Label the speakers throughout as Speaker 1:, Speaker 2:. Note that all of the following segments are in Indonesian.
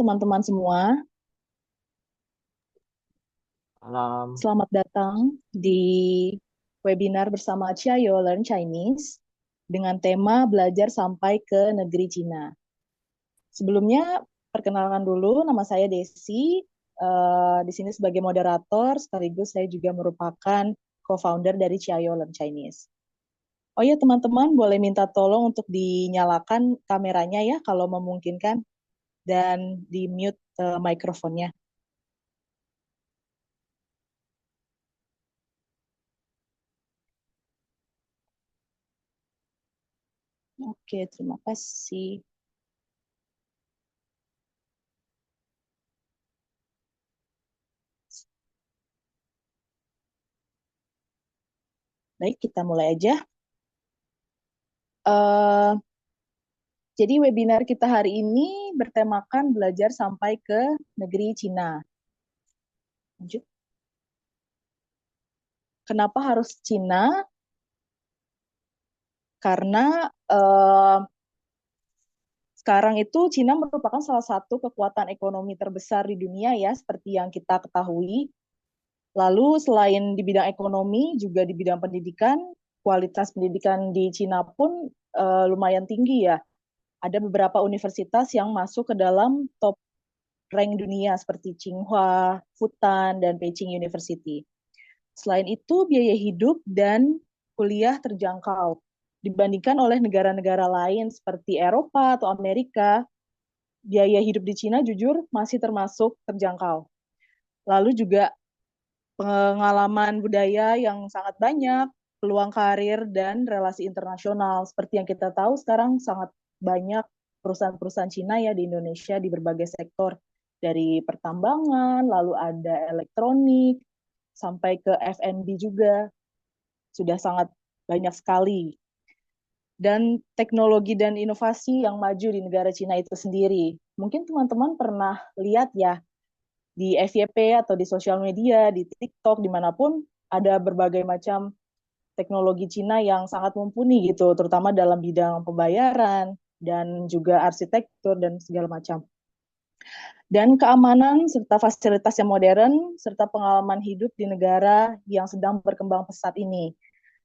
Speaker 1: teman-teman semua,
Speaker 2: Alam,
Speaker 1: selamat datang di webinar bersama Chiayo Learn Chinese dengan tema belajar sampai ke negeri Cina. Sebelumnya, perkenalkan dulu, nama saya Desi. Di sini sebagai moderator, sekaligus saya juga merupakan co-founder dari Chiayo Learn Chinese. Oh ya teman-teman, boleh minta tolong untuk dinyalakan kameranya ya kalau memungkinkan, dan di-mute mikrofonnya. Oke, terima kasih. Baik, kita mulai aja. Eh, jadi webinar kita hari ini bertemakan belajar sampai ke negeri Cina. Lanjut. Kenapa harus Cina? Karena sekarang itu Cina merupakan salah satu kekuatan ekonomi terbesar di dunia ya, seperti yang kita ketahui. Lalu selain di bidang ekonomi, juga di bidang pendidikan, kualitas pendidikan di Cina pun lumayan tinggi ya. Ada beberapa universitas yang masuk ke dalam top rank dunia seperti Tsinghua, Fudan, dan Beijing University. Selain itu, biaya hidup dan kuliah terjangkau. Dibandingkan oleh negara-negara lain seperti Eropa atau Amerika, biaya hidup di Cina jujur masih termasuk terjangkau. Lalu juga pengalaman budaya yang sangat banyak, peluang karir, dan relasi internasional. Seperti yang kita tahu sekarang sangat banyak perusahaan-perusahaan Cina ya di Indonesia di berbagai sektor. Dari pertambangan, lalu ada elektronik, sampai ke F&B juga. Sudah sangat banyak sekali. Dan teknologi dan inovasi yang maju di negara Cina itu sendiri. Mungkin teman-teman pernah lihat ya, di FYP atau di sosial media, di TikTok, dimanapun ada berbagai macam teknologi Cina yang sangat mumpuni gitu, terutama dalam bidang pembayaran dan juga arsitektur dan segala macam. Dan keamanan serta fasilitas yang modern serta pengalaman hidup di negara yang sedang berkembang pesat ini.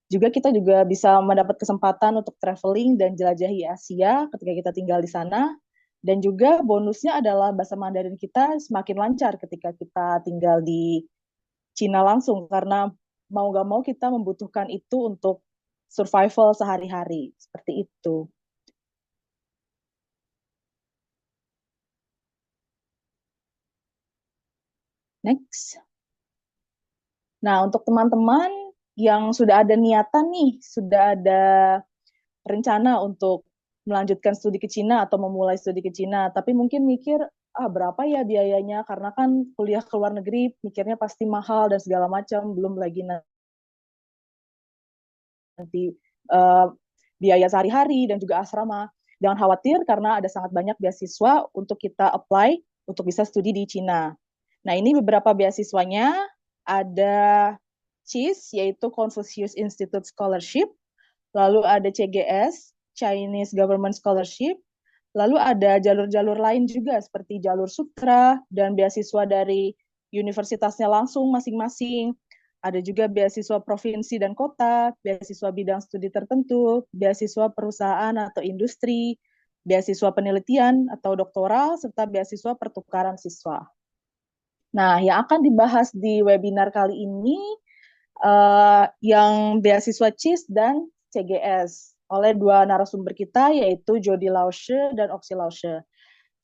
Speaker 1: Juga kita juga bisa mendapat kesempatan untuk traveling dan jelajahi Asia ketika kita tinggal di sana. Dan juga bonusnya adalah bahasa Mandarin kita semakin lancar ketika kita tinggal di Cina langsung, karena mau gak mau kita membutuhkan itu untuk survival sehari-hari. Seperti itu. Next. Nah, untuk teman-teman yang sudah ada niatan nih, sudah ada rencana untuk melanjutkan studi ke Cina atau memulai studi ke Cina, tapi mungkin mikir, berapa ya biayanya, karena kan kuliah ke luar negeri mikirnya pasti mahal dan segala macam, belum lagi nanti uh, biaya sehari-hari dan juga asrama. Jangan khawatir karena ada sangat banyak beasiswa untuk kita apply untuk bisa studi di Cina. Nah, ini beberapa beasiswanya. Ada CIS, yaitu Confucius Institute Scholarship. Lalu ada CGS, Chinese Government Scholarship. Lalu ada jalur-jalur lain juga seperti jalur sutra dan beasiswa dari universitasnya langsung masing-masing. Ada juga beasiswa provinsi dan kota, beasiswa bidang studi tertentu, beasiswa perusahaan atau industri, beasiswa penelitian atau doktoral, serta beasiswa pertukaran siswa. Nah, yang akan dibahas di webinar kali ini yang beasiswa CIS dan CGS oleh dua narasumber kita, yaitu Jody Lausche dan Oxy Lausche.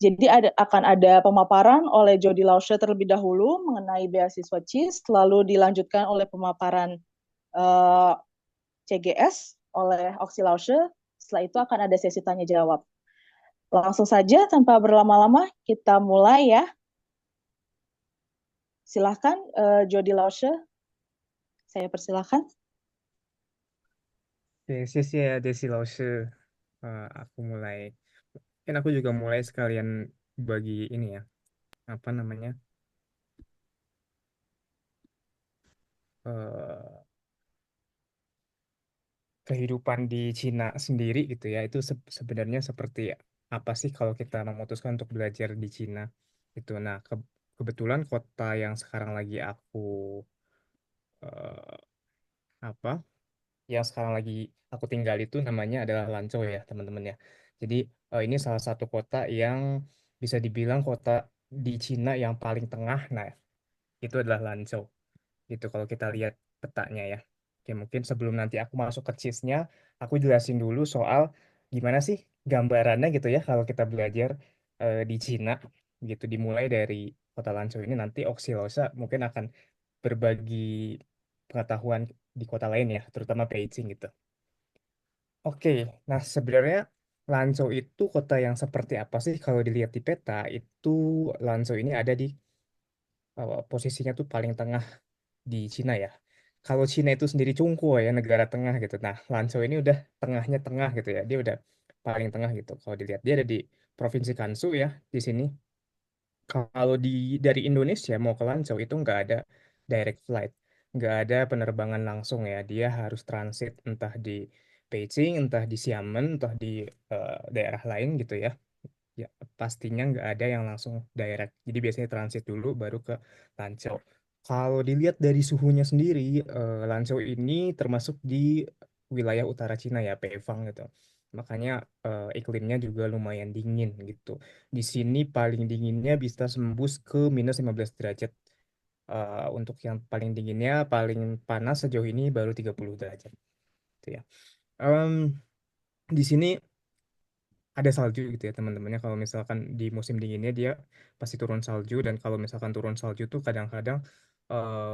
Speaker 1: Jadi akan ada pemaparan oleh Jody Lausche terlebih dahulu mengenai beasiswa CIS, lalu dilanjutkan oleh pemaparan CGS oleh Oxy Lausche. Setelah itu akan ada sesi tanya jawab. Langsung saja tanpa berlama-lama kita mulai ya. Silahkan Jody Lausche, saya persilahkan.
Speaker 2: Oke, ya Desi Lause. Aku mulai. Kan aku juga mulai sekalian bagi ini ya, apa namanya, eh, kehidupan di Cina sendiri gitu ya. Itu sebenarnya seperti apa sih kalau kita memutuskan untuk belajar di Cina? Itu. Nah, kebetulan kota yang sekarang lagi aku eh, apa? Yang sekarang lagi aku tinggal itu namanya adalah Lanzhou ya, teman-teman ya. Jadi ini salah satu kota yang bisa dibilang kota di Cina yang paling tengah. Nah, itu adalah Lanzhou. Gitu kalau kita lihat petanya ya. Oke, mungkin sebelum nanti aku masuk ke cheese-nya, aku jelasin dulu soal gimana sih gambarannya gitu ya kalau kita belajar di Cina gitu, dimulai dari kota Lanzhou ini. Nanti Oxilosa mungkin akan berbagi pengetahuan di kota lain ya, terutama Beijing gitu. Oke, nah sebenarnya Lanzhou itu kota yang seperti apa sih kalau dilihat di peta? Itu Lanzhou ini ada di posisinya tuh paling tengah di Cina ya. Kalau Cina itu sendiri cungkuo ya, negara tengah gitu. Nah, Lanzhou ini udah tengahnya tengah gitu ya. Dia udah paling tengah gitu. Kalau dilihat dia ada di Provinsi Gansu ya di sini. Kalau dari Indonesia mau ke Lanzhou itu nggak ada direct flight, nggak ada penerbangan langsung ya. Dia harus transit entah di Beijing, entah di Xiamen, entah di daerah lain gitu ya. Ya, pastinya nggak ada yang langsung direct. Jadi biasanya transit dulu baru ke Lanzhou. Kalau dilihat dari suhunya sendiri, Lanzhou ini termasuk di wilayah utara Cina ya, Peifang gitu. Makanya iklimnya juga lumayan dingin gitu. Di sini paling dinginnya bisa sembus ke minus 15 derajat. Untuk yang paling dinginnya, paling panas sejauh ini baru 30 derajat. Gitu ya. Em, di sini ada salju gitu ya teman-temannya, kalau misalkan di musim dinginnya dia pasti turun salju, dan kalau misalkan turun salju tuh kadang-kadang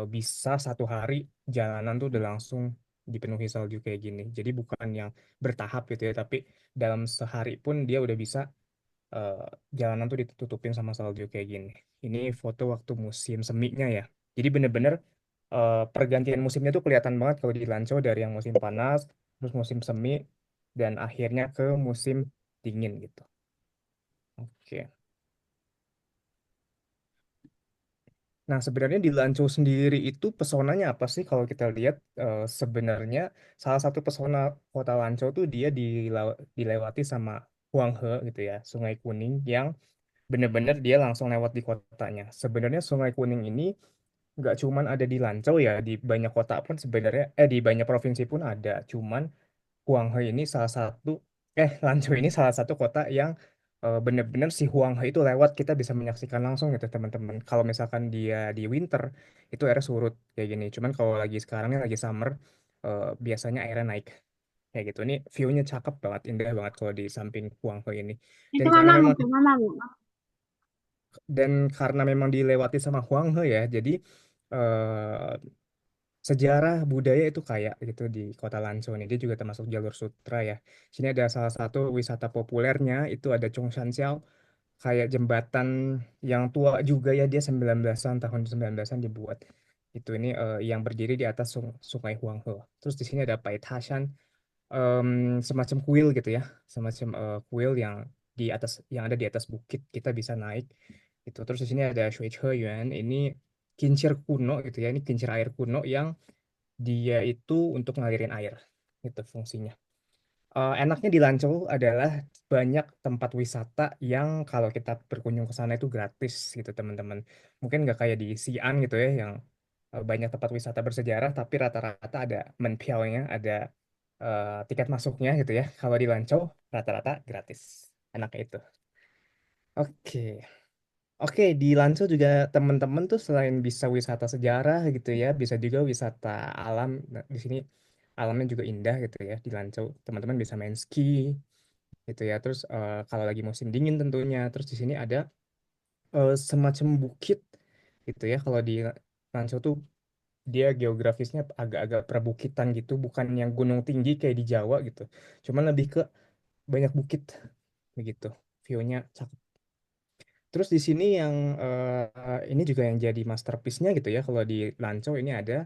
Speaker 2: bisa satu hari jalanan tuh udah langsung dipenuhi salju kayak gini, jadi bukan yang bertahap gitu ya, tapi dalam sehari pun dia udah bisa eh, jalanan tuh ditutupin sama salju kayak gini. Ini foto waktu musim seminya ya, jadi bener-bener pergantian musimnya tuh kelihatan banget kalau di Lanco, dari yang musim panas terus musim semi dan akhirnya ke musim dingin gitu. Oke. Nah, sebenarnya di Lanzhou sendiri itu pesonanya apa sih kalau kita lihat sebenarnya salah satu pesona kota Lanzhou tuh dia dilewati sama Huanghe gitu ya, Sungai Kuning yang benar-benar dia langsung lewat di kotanya. Sebenarnya Sungai Kuning ini nggak cuman ada di Lanzhou ya, di banyak kota pun sebenarnya, di banyak provinsi pun ada. Cuman Huanghe ini salah satu Lanzhou ini salah satu kota yang bener-bener si Huanghe itu lewat kita bisa menyaksikan langsung gitu teman-teman. Kalau misalkan dia di winter itu airnya surut kayak gini. Cuman kalau lagi sekarang ini lagi summer, biasanya airnya naik kayak gitu. Ini view-nya cakep banget, indah banget kalau di samping Huanghe ini. Dan karena memang karena memang dilewati sama Huanghe ya, jadi eh, sejarah budaya itu kayak gitu di kota Lanzhou ini. Dia juga termasuk jalur sutra ya. Sini ada salah satu wisata populernya itu ada Zhongshanxiao, kayak jembatan yang tua juga ya, dia 19-an, tahun 19-an dibuat. Itu ini yang berdiri di atas Sungai Huanghe. Terus di sini ada Paitashan, em, semacam kuil gitu ya, semacam kuil yang ada di atas bukit, kita bisa naik gitu. Terus di sini ada Shuicheyuan, ini kincir kuno gitu ya, ini kincir air kuno yang dia itu untuk ngalirin air, itu fungsinya. Enaknya di Lancau adalah banyak tempat wisata yang kalau kita berkunjung ke sana itu gratis gitu teman-teman. Mungkin nggak kayak di Xi'an gitu ya, yang banyak tempat wisata bersejarah tapi rata-rata ada menpiaonya, ada tiket masuknya gitu ya. Kalau di Lancau rata-rata gratis. Enaknya itu. Oke. Oke, di Lancau juga teman-teman tuh selain bisa wisata sejarah gitu ya, bisa juga wisata alam. Nah, di sini alamnya juga indah gitu ya di Lancau. Teman-teman bisa main ski gitu ya. Terus kalau lagi musim dingin tentunya. Terus di sini ada semacam bukit gitu ya. Kalau di Lancau tuh dia geografisnya agak-agak perbukitan gitu, bukan yang gunung tinggi kayak di Jawa gitu. Cuman lebih ke banyak bukit begitu. View-nya cakep. Terus di sini yang ini juga yang jadi masterpiece-nya gitu ya. Kalau di Lancau ini ada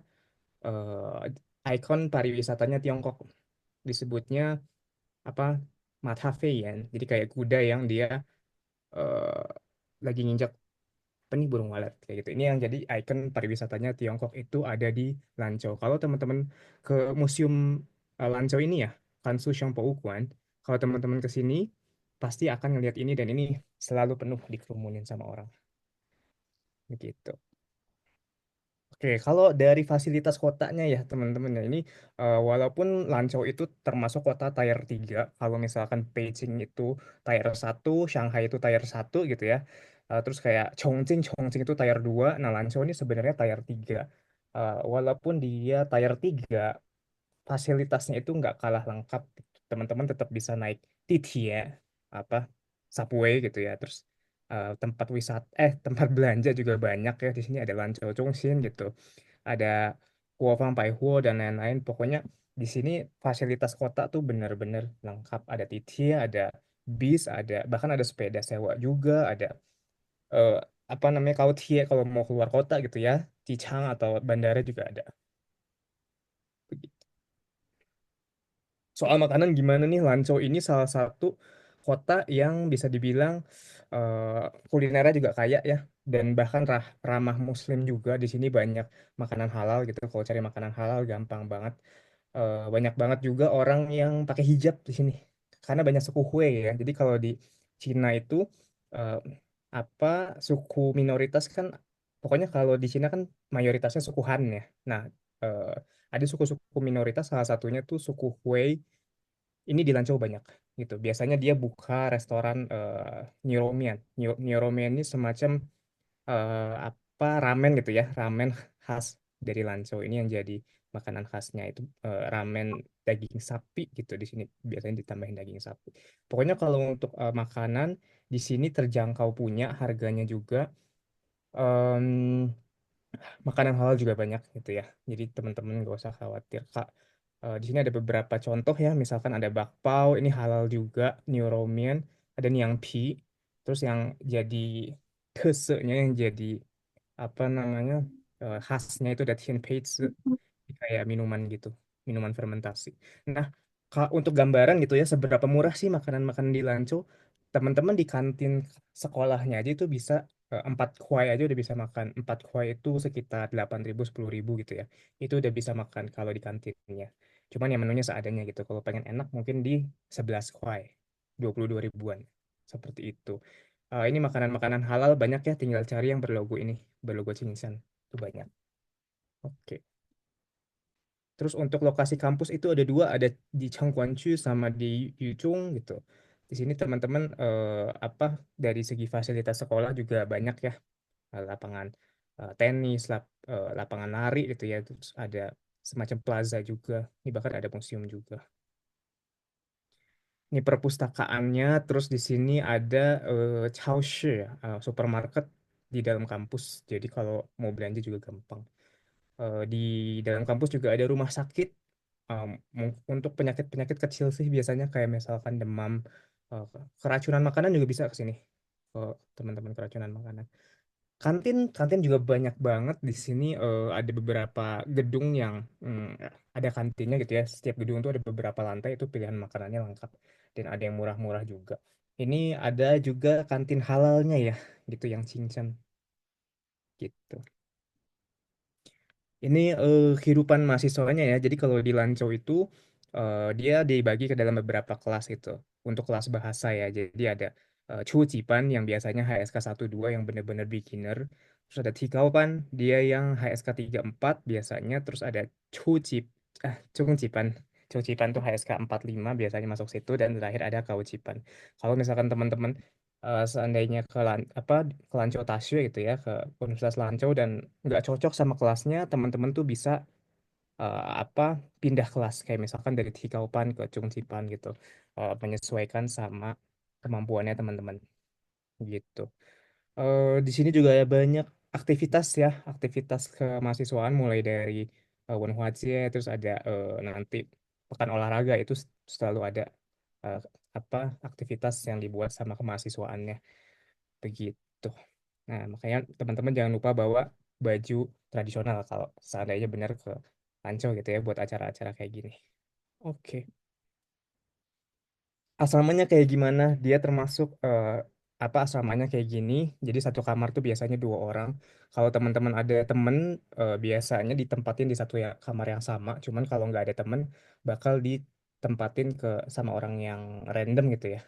Speaker 2: ikon pariwisatanya Tiongkok. Disebutnya apa? Matahafeian. Jadi kayak kuda yang dia eh, lagi nginjak apa nih, burung walet kayak gitu. Ini yang jadi ikon pariwisatanya Tiongkok itu ada di Lancau. Kalau teman-teman ke museum Lancau ini ya, Kansu Shangpouguan, kalau teman-teman ke sini pasti akan ngelihat ini, dan ini selalu penuh dikerumunin sama orang. begitu. Oke, kalau dari fasilitas kotanya ya teman-teman ya ini walaupun Lanzhou itu termasuk kota tier 3, kalau misalkan Beijing itu tier 1, Shanghai itu tier 1 gitu ya. Terus kayak Chongqing itu tier 2, nah Lanzhou ini sebenarnya tier 3. Walaupun dia tier 3, fasilitasnya itu nggak kalah lengkap. Teman-teman tetap bisa naik TT ya, apa subway gitu ya. Terus tempat wisata, tempat belanja juga banyak ya di sini ada Lanzhou Zhongxin gitu, ada Guofang Paihuo dan lain-lain. Pokoknya di sini fasilitas kota tuh bener-bener lengkap. Ada TT, ada bis, ada bahkan ada sepeda sewa juga, ada eh, apa namanya kalau Tie kalau mau keluar kota gitu ya, Cichang atau bandara juga ada. Soal makanan gimana nih? Lanzhou ini salah satu kota yang bisa dibilang kulinernya juga kaya ya, dan bahkan ramah Muslim juga. Di sini banyak makanan halal gitu. Kalau cari makanan halal gampang banget. Banyak banget juga orang yang pakai hijab di sini karena banyak suku Hui ya. Jadi kalau di Cina itu eh, apa suku minoritas kan, pokoknya kalau di Cina kan mayoritasnya suku Han ya. Nah, eh, ada suku-suku minoritas, salah satunya tuh suku Hui. Ini di Lanzhou banyak gitu. Biasanya dia buka restoran Neuromian. Neuromian ini semacam apa ramen gitu ya, ramen khas dari Lanzhou ini yang jadi makanan khasnya itu ramen daging sapi gitu. Di sini biasanya ditambahin daging sapi. Pokoknya kalau untuk makanan di sini terjangkau punya, harganya juga. Em, Makanan halal juga banyak gitu ya. Jadi teman-teman gak usah khawatir, Kak. Di sini ada beberapa contoh ya, misalkan ada bakpao, ini halal juga, Neuromian, ada Niangpi, terus yang jadi kesenya, yang jadi apa namanya khasnya itu ada Tianpeizi, kayak minuman gitu, minuman fermentasi. Nah, untuk gambaran gitu ya, seberapa murah sih makanan-makanan di Lanco? Teman-teman di kantin sekolahnya aja itu bisa 4 kuai aja udah bisa makan. 4 kuai itu sekitar 8.000 10.000 gitu ya. Itu udah bisa makan kalau di kantinnya. Cuman ya menunya seadanya gitu. Kalau pengen enak mungkin di 11 kuai, 22 ribuan. Seperti itu. Ini makanan-makanan halal banyak ya, tinggal cari yang berlogo ini, berlogo Cingsan. Itu banyak. Oke. Terus untuk lokasi kampus itu ada dua, ada di Changguanshu sama di Yuchung gitu. Di sini teman-teman apa dari segi fasilitas sekolah juga banyak ya. Lapangan tenis, lapangan lari gitu ya. Terus ada semacam plaza juga. Ini bahkan ada museum juga. Ini perpustakaannya, terus di sini ada Chaoshi, ya, supermarket di dalam kampus. Jadi kalau mau belanja juga gampang. Di dalam kampus juga ada rumah sakit untuk penyakit-penyakit kecil sih biasanya kayak misalkan demam, uh, keracunan makanan juga bisa ke sini. Teman-teman keracunan makanan. Kantin juga banyak banget di sini. Ada beberapa gedung yang ada kantinnya gitu ya. Setiap gedung tuh ada beberapa lantai itu pilihan makanannya lengkap dan ada yang murah-murah juga. Ini ada juga kantin halalnya ya, gitu yang cincang gitu. Ini kehidupan mahasiswanya ya. Jadi kalau di Lanco itu dia dibagi ke dalam beberapa kelas itu. Untuk kelas bahasa ya. Jadi ada Chujiban yang biasanya HSK 2 yang benar-benar beginner. Terus ada Tigaupan, dia yang HSK 4 biasanya. Terus ada Chujib Chungjiban. Chungjiban tuh HSK 5 biasanya masuk situ, dan terakhir ada Kaujiban. Kalau misalkan teman-teman seandainya apa ke Lanco Tasyo gitu ya, ke Universitas Lanco dan nggak cocok sama kelasnya, teman-teman tuh bisa apa pindah kelas kayak misalkan dari Tikaupan ke Chungjipan gitu. Menyesuaikan sama kemampuannya teman-teman gitu. Di sini juga ada banyak aktivitas ya, aktivitas kemahasiswaan mulai dari Wenhua Jie, terus ada nanti pekan olahraga itu selalu ada eh, apa aktivitas yang dibuat sama kemahasiswaannya begitu. Nah, makanya teman-teman jangan lupa bawa baju tradisional kalau seandainya benar ke Ancol gitu ya buat acara-acara kayak gini. Oke. Asramanya kayak gimana? Dia termasuk apa asramanya kayak gini. Jadi satu kamar tuh biasanya 2 orang. Kalau teman-teman ada temen biasanya ditempatin di satu ya kamar yang sama. Cuman kalau nggak ada temen bakal ditempatin ke sama orang yang random gitu ya.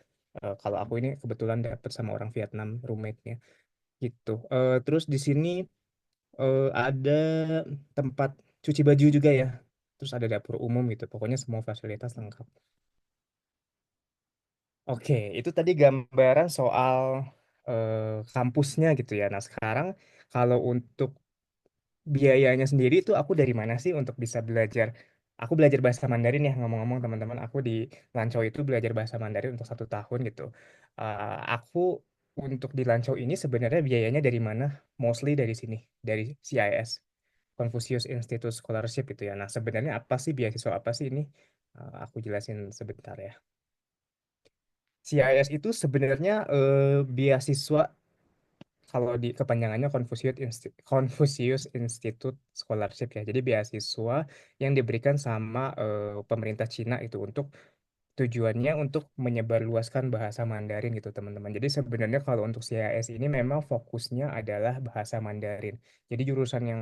Speaker 2: Kalau aku ini kebetulan dapet sama orang Vietnam roommate-nya. gitu. Terus di sini ada tempat cuci baju juga ya. Terus ada dapur umum gitu. Pokoknya semua fasilitas lengkap. Oke, itu tadi gambaran soal kampusnya gitu ya. Nah, sekarang kalau untuk biayanya sendiri itu aku dari mana sih untuk bisa belajar? Aku belajar bahasa Mandarin ya, ngomong-ngomong teman-teman. Aku di Lanzhou itu belajar bahasa Mandarin untuk 1 tahun gitu. Aku untuk di Lanzhou ini sebenarnya biayanya dari mana? Mostly dari sini, dari CIS, Confucius Institute Scholarship itu ya. Nah, sebenarnya apa sih beasiswa apa sih ini? Aku jelasin sebentar ya. CIS itu sebenarnya beasiswa kalau di kepanjangannya Confucius Institute Scholarship ya. Jadi beasiswa yang diberikan sama pemerintah Cina itu untuk tujuannya untuk menyebarluaskan bahasa Mandarin gitu teman-teman. Jadi sebenarnya kalau untuk CIS ini memang fokusnya adalah bahasa Mandarin. Jadi jurusan yang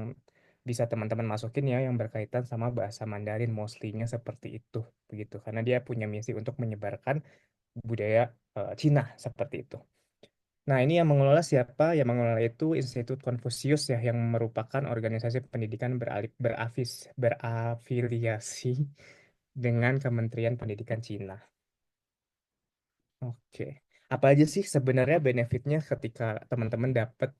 Speaker 2: bisa teman-teman masukin ya yang berkaitan sama bahasa Mandarin mostly-nya seperti itu begitu. Karena dia punya misi untuk menyebarkan budaya Cina seperti itu. Nah, ini yang mengelola siapa? Yang mengelola itu Institut Konfusius ya, yang merupakan organisasi pendidikan berafiliasi dengan Kementerian Pendidikan Cina. Oke. Apa aja sih sebenarnya benefitnya ketika teman-teman dapat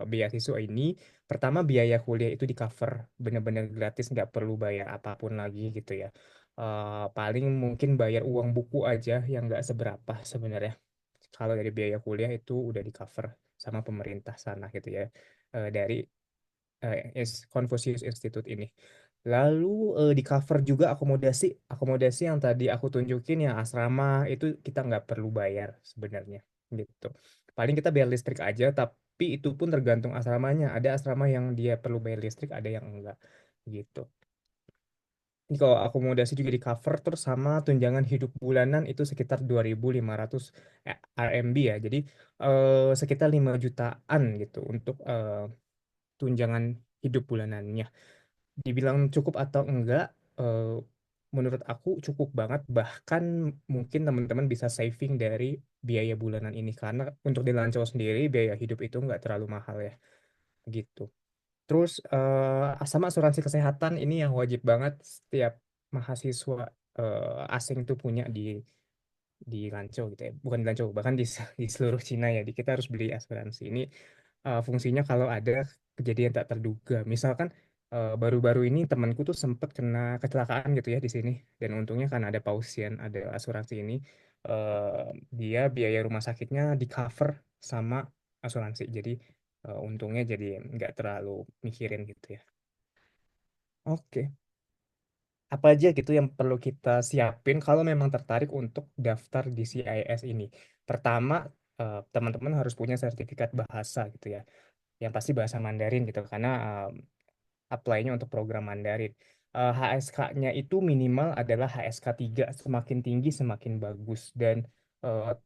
Speaker 2: beasiswa ini? Pertama, biaya kuliah itu di cover, benar-benar gratis, nggak perlu bayar apapun lagi gitu ya. Paling mungkin bayar uang buku aja yang nggak seberapa sebenarnya. Kalau dari biaya kuliah itu udah di cover sama pemerintah sana gitu ya, dari Confucius Institute ini. Lalu di cover juga akomodasi, akomodasi yang tadi aku tunjukin ya asrama itu kita nggak perlu bayar sebenarnya gitu. Paling kita bayar listrik aja, tapi itu pun tergantung asramanya. Ada asrama yang dia perlu bayar listrik, ada yang enggak gitu. Ini kalau akomodasi juga di cover terus sama tunjangan hidup bulanan itu sekitar 2.500 RMB ya. Jadi sekitar 5 jutaan gitu untuk tunjangan hidup bulanannya. Dibilang cukup atau enggak, menurut aku cukup banget. Bahkan mungkin teman-teman bisa saving dari biaya bulanan ini karena untuk di Lancau sendiri biaya hidup itu enggak terlalu mahal ya gitu. Terus sama asuransi kesehatan ini yang wajib banget setiap mahasiswa asing tuh punya di Lanzhou gitu ya. Bukan di Lanzhou, bahkan di seluruh Cina ya. Kita harus beli asuransi. Ini fungsinya kalau ada kejadian tak terduga. Misalkan baru-baru ini temanku tuh sempat kena kecelakaan gitu ya di sini. Dan untungnya karena ada pausian, ada asuransi ini, dia biaya rumah sakitnya di cover sama asuransi. Jadi untungnya jadi nggak terlalu mikirin gitu ya. Oke. Apa aja gitu yang perlu kita siapin kalau memang tertarik untuk daftar di CIS ini? Pertama, teman-teman harus punya sertifikat bahasa gitu ya. Yang pasti bahasa Mandarin gitu karena apply-nya untuk program Mandarin. HSK-nya itu minimal adalah HSK 3, semakin tinggi semakin bagus. Dan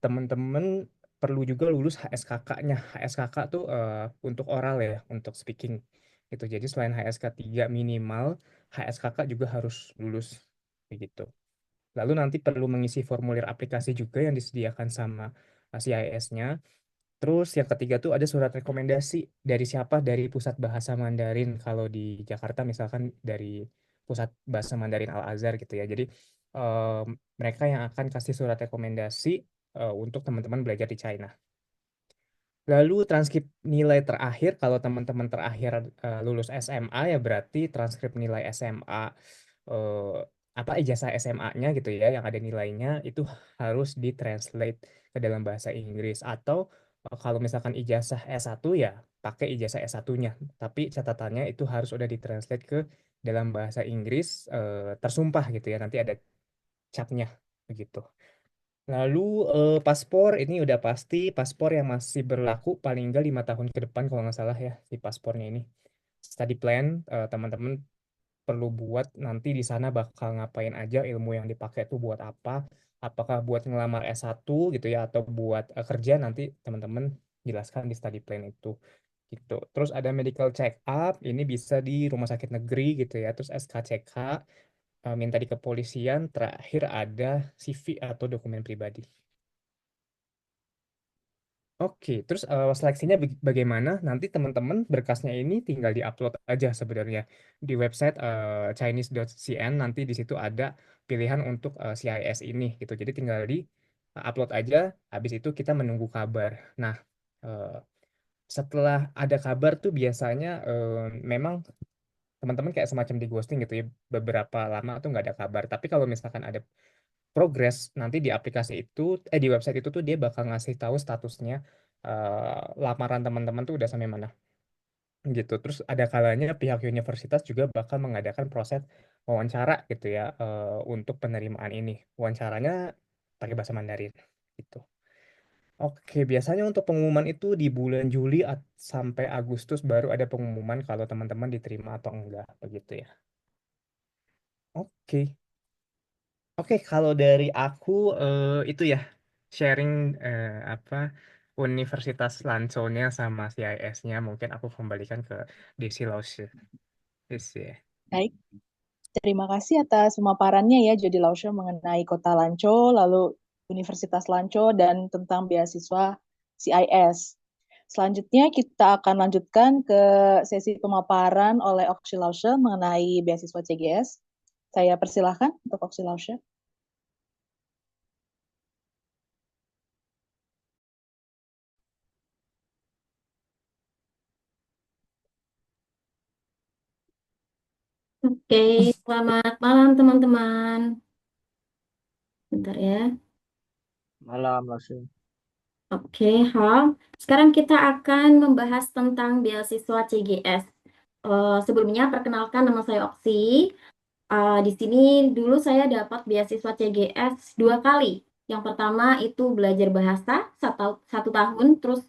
Speaker 2: teman-teman perlu juga lulus HSKK-nya. HSKK tuh untuk oral ya, untuk speaking gitu. Jadi selain HSK 3 minimal, HSKK juga harus lulus begitu. Lalu nanti perlu mengisi formulir aplikasi juga yang disediakan sama CIS-nya. Terus yang ketiga tuh ada surat rekomendasi dari siapa? Dari Pusat Bahasa Mandarin. Kalau di Jakarta misalkan dari Pusat Bahasa Mandarin Al-Azhar gitu ya. Jadi em, mereka yang akan kasih surat rekomendasi untuk teman-teman belajar di China. Lalu transkrip nilai terakhir, kalau teman-teman terakhir lulus SMA ya berarti transkrip nilai SMA, eh, apa ijazah SMA-nya gitu ya yang ada nilainya itu harus ditranslate ke dalam bahasa Inggris atau kalau misalkan ijazah S1 ya pakai ijazah S1-nya. Tapi catatannya itu harus udah ditranslate ke dalam bahasa Inggris tersumpah gitu ya. Nanti ada capnya begitu. Lalu paspor ini udah pasti paspor yang masih berlaku paling enggak 5 tahun ke depan kalau nggak salah ya si paspornya ini. Study plan teman-teman perlu buat nanti di sana bakal ngapain aja, ilmu yang dipakai itu buat apa, apakah buat ngelamar S1 gitu ya atau buat kerja nanti teman-teman jelaskan di study plan itu gitu. Terus ada medical check up, ini bisa di rumah sakit negeri gitu ya. Terus SKCK minta di kepolisian, terakhir ada CV atau dokumen pribadi. Oke, terus seleksinya bagaimana? Nanti teman-teman berkasnya ini tinggal diupload aja sebenarnya di website chinese.cn. Nanti di situ ada pilihan untuk CIS ini gitu. Jadi tinggal di upload aja. Habis itu kita menunggu kabar. Nah, eh, setelah ada kabar tuh biasanya memang teman-teman kayak semacam di ghosting gitu ya. Beberapa lama tuh nggak ada kabar. Tapi kalau misalkan ada progres nanti di aplikasi itu di website itu tuh dia bakal ngasih tahu statusnya lamaran teman-teman tuh udah sampai mana gitu. Terus ada kalanya pihak universitas juga bakal mengadakan proses wawancara gitu ya untuk penerimaan ini. Wawancaranya pakai bahasa Mandarin gitu. Oke, biasanya untuk pengumuman itu di bulan Juli sampai Agustus baru ada pengumuman kalau teman-teman diterima atau enggak begitu ya. Oke. Oke, kalau dari aku itu ya sharing apa Universitas Lanzonya sama CIS-nya mungkin aku kembalikan ke Desi Lause. Desi.
Speaker 1: Baik, terima kasih atas pemaparannya ya Jody Lauscher mengenai Kota Lanco, lalu Universitas Lanco, dan tentang beasiswa CIS. Selanjutnya kita akan lanjutkan ke sesi pemaparan oleh Oksi Lauscher mengenai beasiswa CGS. Saya persilahkan untuk Oksi Lauscher.
Speaker 3: Oke, selamat malam teman-teman. Bentar ya.
Speaker 4: Malam, langsung.
Speaker 3: Oke, halo. Sekarang kita akan membahas tentang beasiswa CGS. Sebelumnya, perkenalkan nama saya Oksi. Di sini dulu saya dapat beasiswa CGS 2 kali. Yang pertama itu belajar bahasa 1 tahun, terus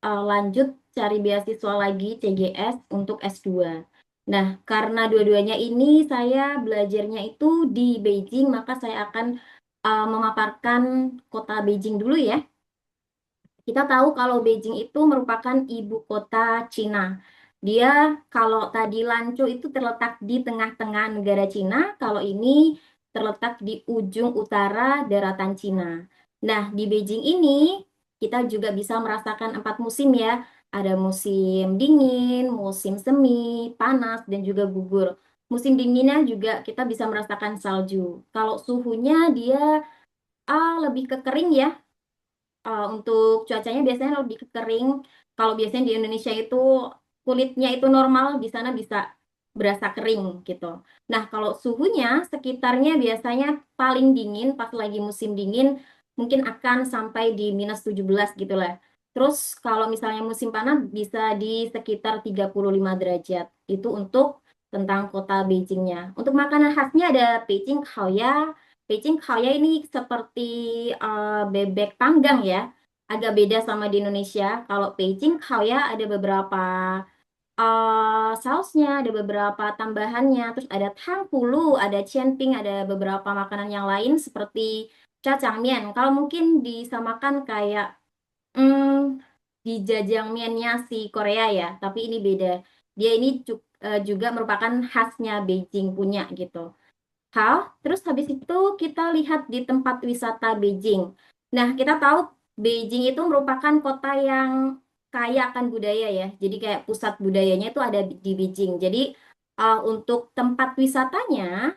Speaker 3: lanjut cari beasiswa lagi CGS untuk S2. Nah, karena dua-duanya ini saya belajarnya itu di Beijing, maka saya akan memaparkan kota Beijing dulu ya. Kita tahu kalau Beijing itu merupakan ibu kota Cina. Dia kalau tadi Lanzhou itu terletak di tengah-tengah negara Cina, kalau ini terletak di ujung utara daratan Cina. Nah, di Beijing ini kita juga bisa merasakan 4 musim ya. Ada musim dingin, musim semi, panas, dan juga gugur. Musim dinginnya juga kita bisa merasakan salju. Kalau suhunya dia lebih ke kering ya, untuk cuacanya biasanya lebih kering. Kalau biasanya di Indonesia itu kulitnya itu normal, di sana bisa berasa kering gitu. Nah, kalau suhunya sekitarnya biasanya paling dingin pas lagi musim dingin mungkin akan sampai di -17 gitu lah. Terus kalau misalnya musim panas bisa di sekitar 35 derajat. Itu untuk tentang kota Beijingnya. Untuk makanan khasnya ada Beijing Kaoya. Beijing Kaoya ini seperti bebek panggang ya, agak beda sama di Indonesia. Kalau Beijing Kaoya ada beberapa sausnya, ada beberapa tambahannya, terus ada tangkulu, ada cianping, ada beberapa makanan yang lain seperti cacangmian. Kalau mungkin disamakan kayak hmm, di jajangmyeonnya si Korea ya, tapi ini beda. Dia ini juga merupakan khasnya Beijing punya gitu. Terus habis itu kita lihat di tempat wisata Beijing. Nah, kita tahu Beijing itu merupakan kota yang kaya akan budaya ya. Jadi kayak pusat budayanya itu ada di Beijing. Jadi untuk tempat wisatanya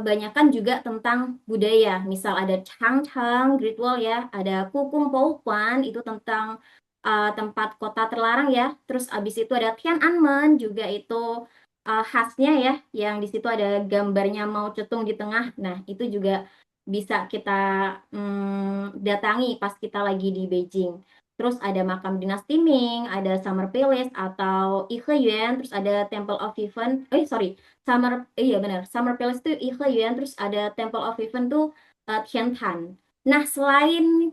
Speaker 3: banyakkan juga tentang budaya. Misal ada Changcheng Great Wall ya, ada Kukung Pouquan itu tentang tempat kota terlarang ya. Terus abis itu ada Tiananmen juga itu khasnya ya, yang di situ ada gambarnya Mao Zedong di tengah. Nah, itu juga bisa kita datangi pas kita lagi di Beijing. Terus ada makam dinasti Ming, ada Summer Palace atau Yuan, terus ada Temple of Heaven. Sorry, iya benar, Summer Palace itu Yuan, terus ada Temple of Heaven tuh Tiantan. Nah, selain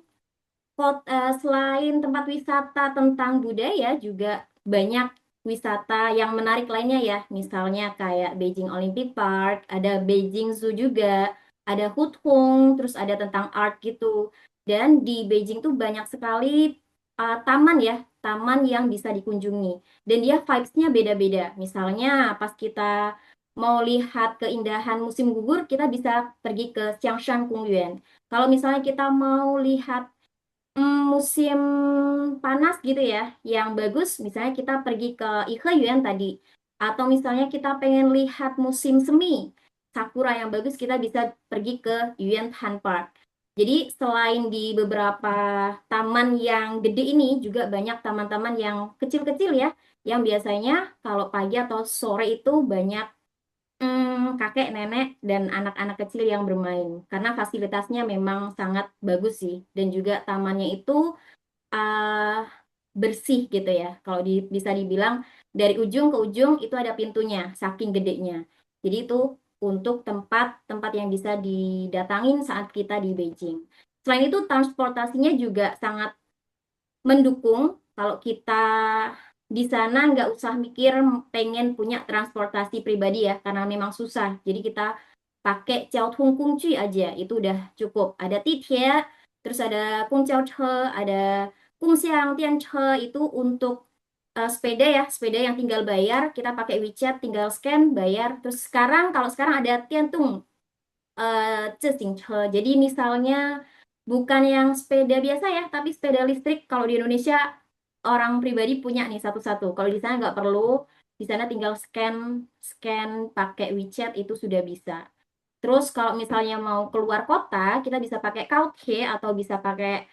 Speaker 3: tempat wisata tentang budaya juga banyak wisata yang menarik lainnya ya. Misalnya kayak Beijing Olympic Park, ada Beijing Zoo juga, ada Huthung, terus ada tentang art gitu. Dan di Beijing tuh banyak sekali taman ya, taman yang bisa dikunjungi. Dan dia vibes-nya beda-beda. Misalnya pas kita mau lihat keindahan musim gugur, kita bisa pergi ke Xiangshan Kongyuan. Kalau misalnya kita mau lihat musim panas gitu ya, yang bagus misalnya kita pergi ke Yuan tadi, atau misalnya kita pengen lihat musim semi, sakura yang bagus kita bisa pergi ke Yuan Park. Jadi selain di beberapa taman yang gede ini, juga banyak taman-taman yang kecil-kecil ya, yang biasanya kalau pagi atau sore itu banyak kakek, nenek, dan anak-anak kecil yang bermain. Karena fasilitasnya memang sangat bagus sih. Dan juga tamannya itu uh, bersih gitu ya. Kalau bisa dibilang dari ujung ke ujung itu ada pintunya, saking gedenya. Jadi itu untuk tempat-tempat yang bisa didatangin saat kita di Beijing. Selain itu transportasinya juga sangat mendukung kalau kita di sana nggak usah mikir pengen punya transportasi pribadi ya, karena memang susah. Jadi kita pakai Jiaotong Kungji aja, itu udah cukup. Ada Titie, terus ada Gongjiaoche, ada Gongxiang Dianche, itu untuk sepeda ya, sepeda yang tinggal bayar, kita pakai WeChat, tinggal scan, bayar. Terus kalau sekarang ada Tiantung, Zhixingche. Jadi misalnya bukan yang sepeda biasa ya, tapi sepeda listrik. Kalau di Indonesia orang pribadi punya nih satu-satu. Kalau di sana nggak perlu, di sana tinggal scan scan pakai WeChat itu sudah bisa. Terus kalau misalnya mau keluar kota, kita bisa pakai Kaoke atau bisa pakai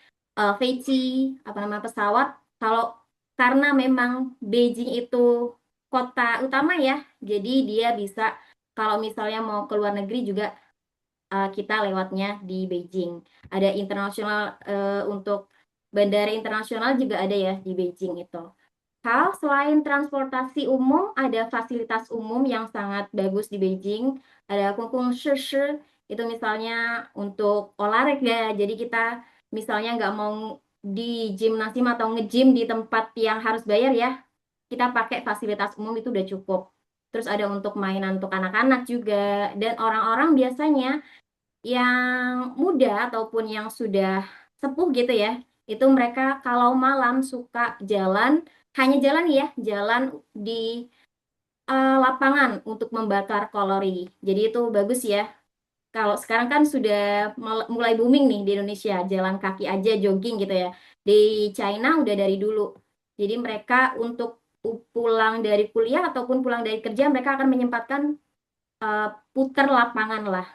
Speaker 3: Feici, apa nama pesawat. Kalau karena memang Beijing itu kota utama ya, jadi dia bisa kalau misalnya mau ke luar negeri juga kita lewatnya di Beijing. Ada internasional untuk bandara internasional juga ada ya di Beijing itu. Selain transportasi umum, ada fasilitas umum yang sangat bagus di Beijing. Ada kungkung shishi, itu misalnya untuk olahraga. Jadi kita misalnya nggak mau di gymnasium atau nge-gym di tempat yang harus bayar ya, kita pakai fasilitas umum itu udah cukup. Terus ada untuk mainan untuk anak-anak juga. Dan orang-orang biasanya yang muda ataupun yang sudah sepuh gitu ya, itu mereka kalau malam suka jalan, hanya jalan ya, jalan di lapangan untuk membakar kalori. Jadi itu bagus ya. Kalau sekarang kan sudah mulai booming nih di Indonesia, jalan kaki aja jogging gitu ya. Di China udah dari dulu. Jadi mereka untuk pulang dari kuliah ataupun pulang dari kerja, mereka akan menyempatkan putar lapangan lah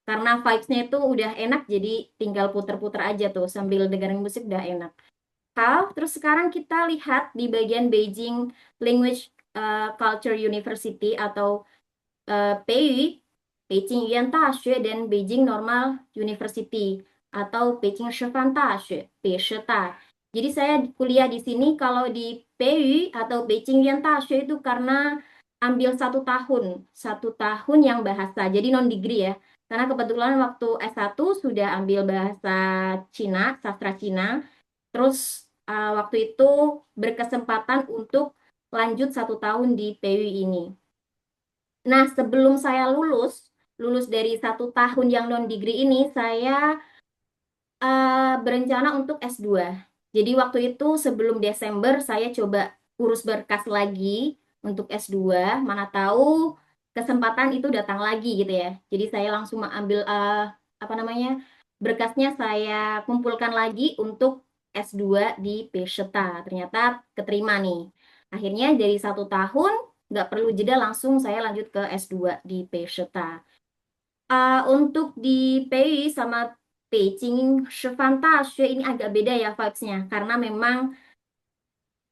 Speaker 3: karena vibes-nya itu udah enak jadi tinggal puter-puter aja tuh sambil dengerin musik udah enak. Terus sekarang kita lihat di bagian Beijing Language Culture University atau PEU, Beijing Yuan Daxue dan Beijing Normal University atau Beijing Shifan Daxue, BSHTA. Jadi saya kuliah di sini kalau di PEU atau Beijing Yuan Daxue itu karena ambil satu tahun yang bahasa, jadi non degree ya. Karena kebetulan waktu S1 sudah ambil bahasa Cina, sastra Cina, terus waktu itu berkesempatan untuk lanjut satu tahun di PEU ini. Nah, sebelum saya lulus dari satu tahun yang non-degree ini, saya berencana untuk S2. Jadi waktu itu sebelum Desember saya coba urus berkas lagi untuk S2, mana tahu kesempatan itu datang lagi gitu ya. Jadi saya langsung ambil apa namanya berkasnya saya kumpulkan lagi untuk S2 di Peseta. Ternyata keterima nih. Akhirnya dari satu tahun nggak perlu jeda langsung saya lanjut ke S2 di Peseta. Untuk di PI sama Beijing Shifan Daxue ini agak beda ya vibes-nya karena memang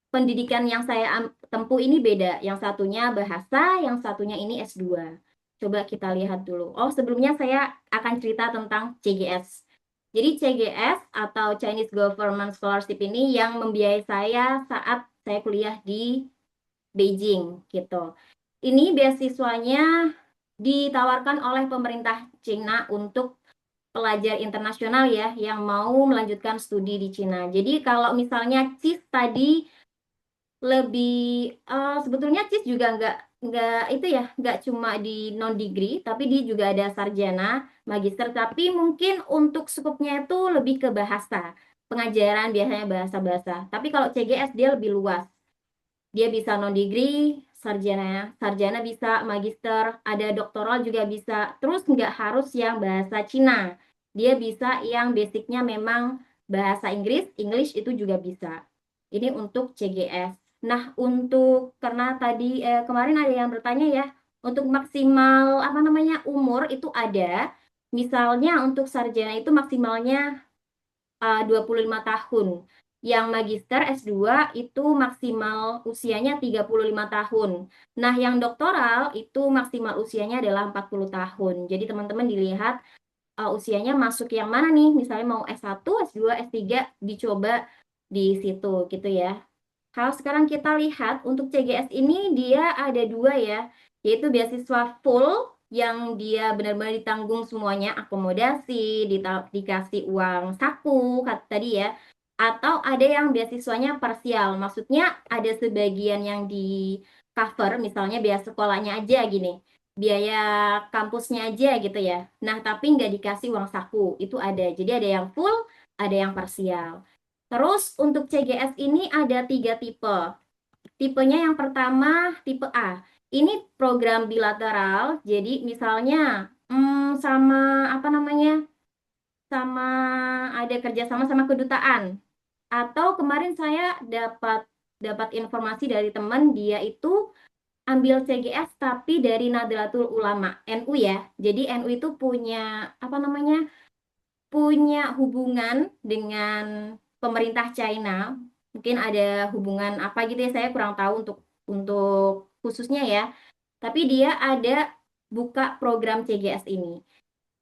Speaker 3: pendidikan yang saya tempuh ini beda. Yang satunya bahasa, yang satunya ini S2. Coba kita lihat dulu. Oh, sebelumnya saya akan cerita tentang CGS. Jadi CGS atau Chinese Government Scholarship ini yang membiayai saya saat saya kuliah di Beijing gitu. Ini beasiswanya ditawarkan oleh pemerintah Cina untuk pelajar internasional ya yang mau melanjutkan studi di Cina. Jadi kalau misalnya CIS tadi lebih sebetulnya CIS juga nggak itu ya nggak cuma di non degree tapi dia juga ada sarjana, magister tapi mungkin untuk skupnya itu lebih ke bahasa pengajaran biasanya bahasa-bahasa. Tapi kalau CGS dia lebih luas. Dia bisa non degree, sarjana, sarjana bisa, magister, ada doktoral juga bisa. Terus nggak harus yang bahasa Cina. Dia bisa yang basicnya memang bahasa Inggris, English itu juga bisa. Ini untuk CGS. Nah, karena tadi kemarin ada yang bertanya ya, untuk maksimal apa namanya umur itu ada. Misalnya untuk sarjana itu maksimalnya 25 tahun. Yang magister S2 itu maksimal usianya 35 tahun. Nah, yang doktoral itu maksimal usianya adalah 40 tahun. Jadi teman-teman dilihat usianya masuk yang mana nih? Misalnya mau S1, S2, S3 dicoba di situ gitu ya. Kalau sekarang kita lihat untuk CGS ini dia ada dua ya, yaitu beasiswa full yang dia benar-benar ditanggung semuanya, akomodasi, dikasih uang saku kata tadi ya, atau ada yang beasiswanya parsial, maksudnya ada sebagian yang di cover, misalnya biaya sekolahnya aja gini, biaya kampusnya aja gitu ya. Nah, tapi nggak dikasih uang saku, itu ada. Jadi ada yang full, ada yang parsial. Terus untuk CGS ini ada 3 tipe. Tipenya yang pertama tipe A. Ini program bilateral. Jadi misalnya sama apa namanya? Sama ada kerjasama sama kedutaan. Atau kemarin saya dapat informasi dari teman dia itu ambil CGS tapi dari Nahdlatul Ulama NU ya. Jadi NU itu punya apa namanya? Punya hubungan dengan pemerintah China. Mungkin ada hubungan apa gitu ya, saya kurang tahu untuk khususnya ya. Tapi dia ada buka program CGS ini.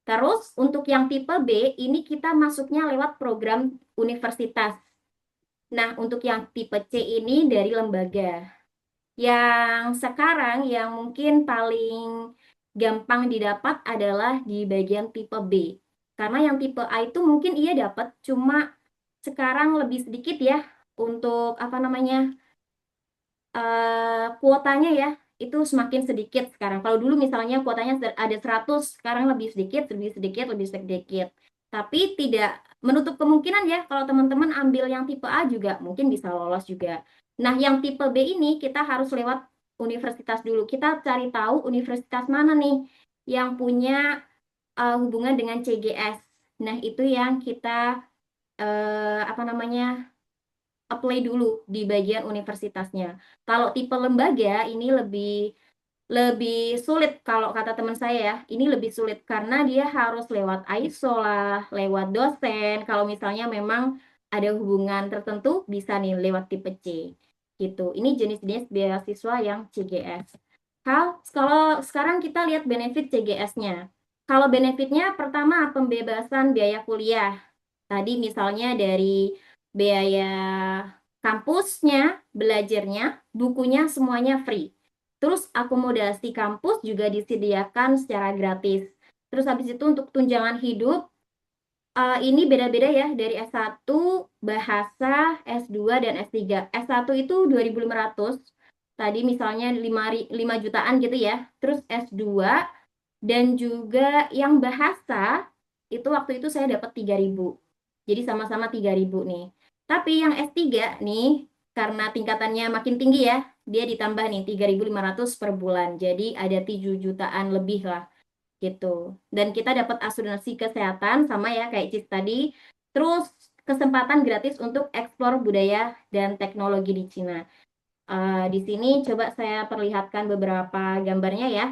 Speaker 3: Terus untuk yang tipe B, ini kita masuknya lewat program universitas. Nah, untuk yang tipe C ini dari lembaga. Yang sekarang yang mungkin paling gampang didapat adalah di bagian tipe B. Karena yang tipe A itu mungkin ia dapat, cuma sekarang lebih sedikit ya untuk apa namanya kuotanya ya. Itu semakin sedikit sekarang. Kalau dulu misalnya kuotanya ada 100, sekarang lebih sedikit, lebih sedikit, lebih sedikit. Tapi tidak menutup kemungkinan ya kalau teman-teman ambil yang tipe A juga mungkin bisa lolos juga. Nah, yang tipe B ini kita harus lewat universitas dulu. Kita cari tahu universitas mana nih yang punya hubungan dengan CGS. Nah, itu yang kita apa namanya apply dulu di bagian universitasnya. Kalau tipe lembaga ini lebih lebih sulit kalau kata teman saya ya. Ini lebih sulit karena dia harus lewat ISO lah, lewat dosen. Kalau misalnya memang ada hubungan tertentu bisa nih lewat tipe C. Gitu. Ini jenis-jenis beasiswa yang CGS. Kalau sekarang kita lihat benefit CGS-nya. Kalau benefitnya pertama pembebasan biaya kuliah. Tadi misalnya dari biaya kampusnya, belajarnya, bukunya semuanya free. Terus akomodasi kampus juga disediakan secara gratis. Terus habis itu untuk tunjangan hidup, ini beda-beda ya dari S1, bahasa, S2, dan S3. S1 itu 2.500, tadi misalnya 5 jutaan gitu ya. Terus S2, dan juga yang bahasa, itu waktu itu saya dapat 3.000. Jadi sama-sama 3.000 nih. Tapi yang S3 nih, karena tingkatannya makin tinggi ya, dia ditambah nih 3.500 per bulan. Jadi ada 7 jutaan lebih lah gitu. Dan kita dapat asuransi kesehatan sama ya kayak Cis tadi. Terus kesempatan gratis untuk eksplor budaya dan teknologi di Cina. Di sini coba saya perlihatkan beberapa gambarnya ya.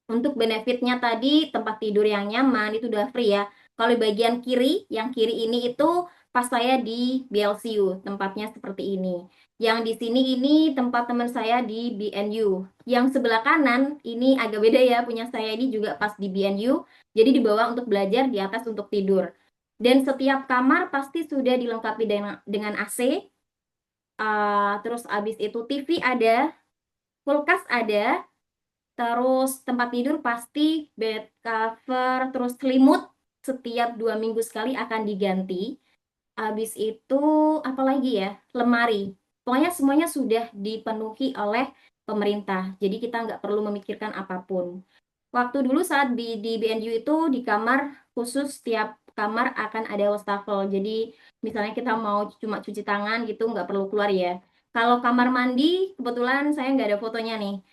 Speaker 3: Untuk benefitnya tadi tempat tidur yang nyaman itu udah free ya. Kalau di bagian kiri, yang kiri ini itu pas saya di BLCU, tempatnya seperti ini. Yang di sini ini tempat teman saya di BNU. Yang sebelah kanan ini agak beda ya, punya saya ini juga pas di BNU. Jadi di bawah untuk belajar, di atas untuk tidur. Dan setiap kamar pasti sudah dilengkapi dengan AC. Terus abis itu TV ada, kulkas ada, terus tempat tidur pasti bed cover, terus selimut setiap 2 minggu sekali akan diganti. Habis itu apalagi ya, lemari. Pokoknya semuanya sudah dipenuhi oleh pemerintah. Jadi kita nggak perlu memikirkan apapun. Waktu dulu saat di BNU itu di kamar khusus setiap kamar akan ada wastafel. Jadi misalnya kita mau cuma cuci tangan gitu nggak perlu keluar ya. Kalau kamar mandi kebetulan saya nggak ada fotonya nih.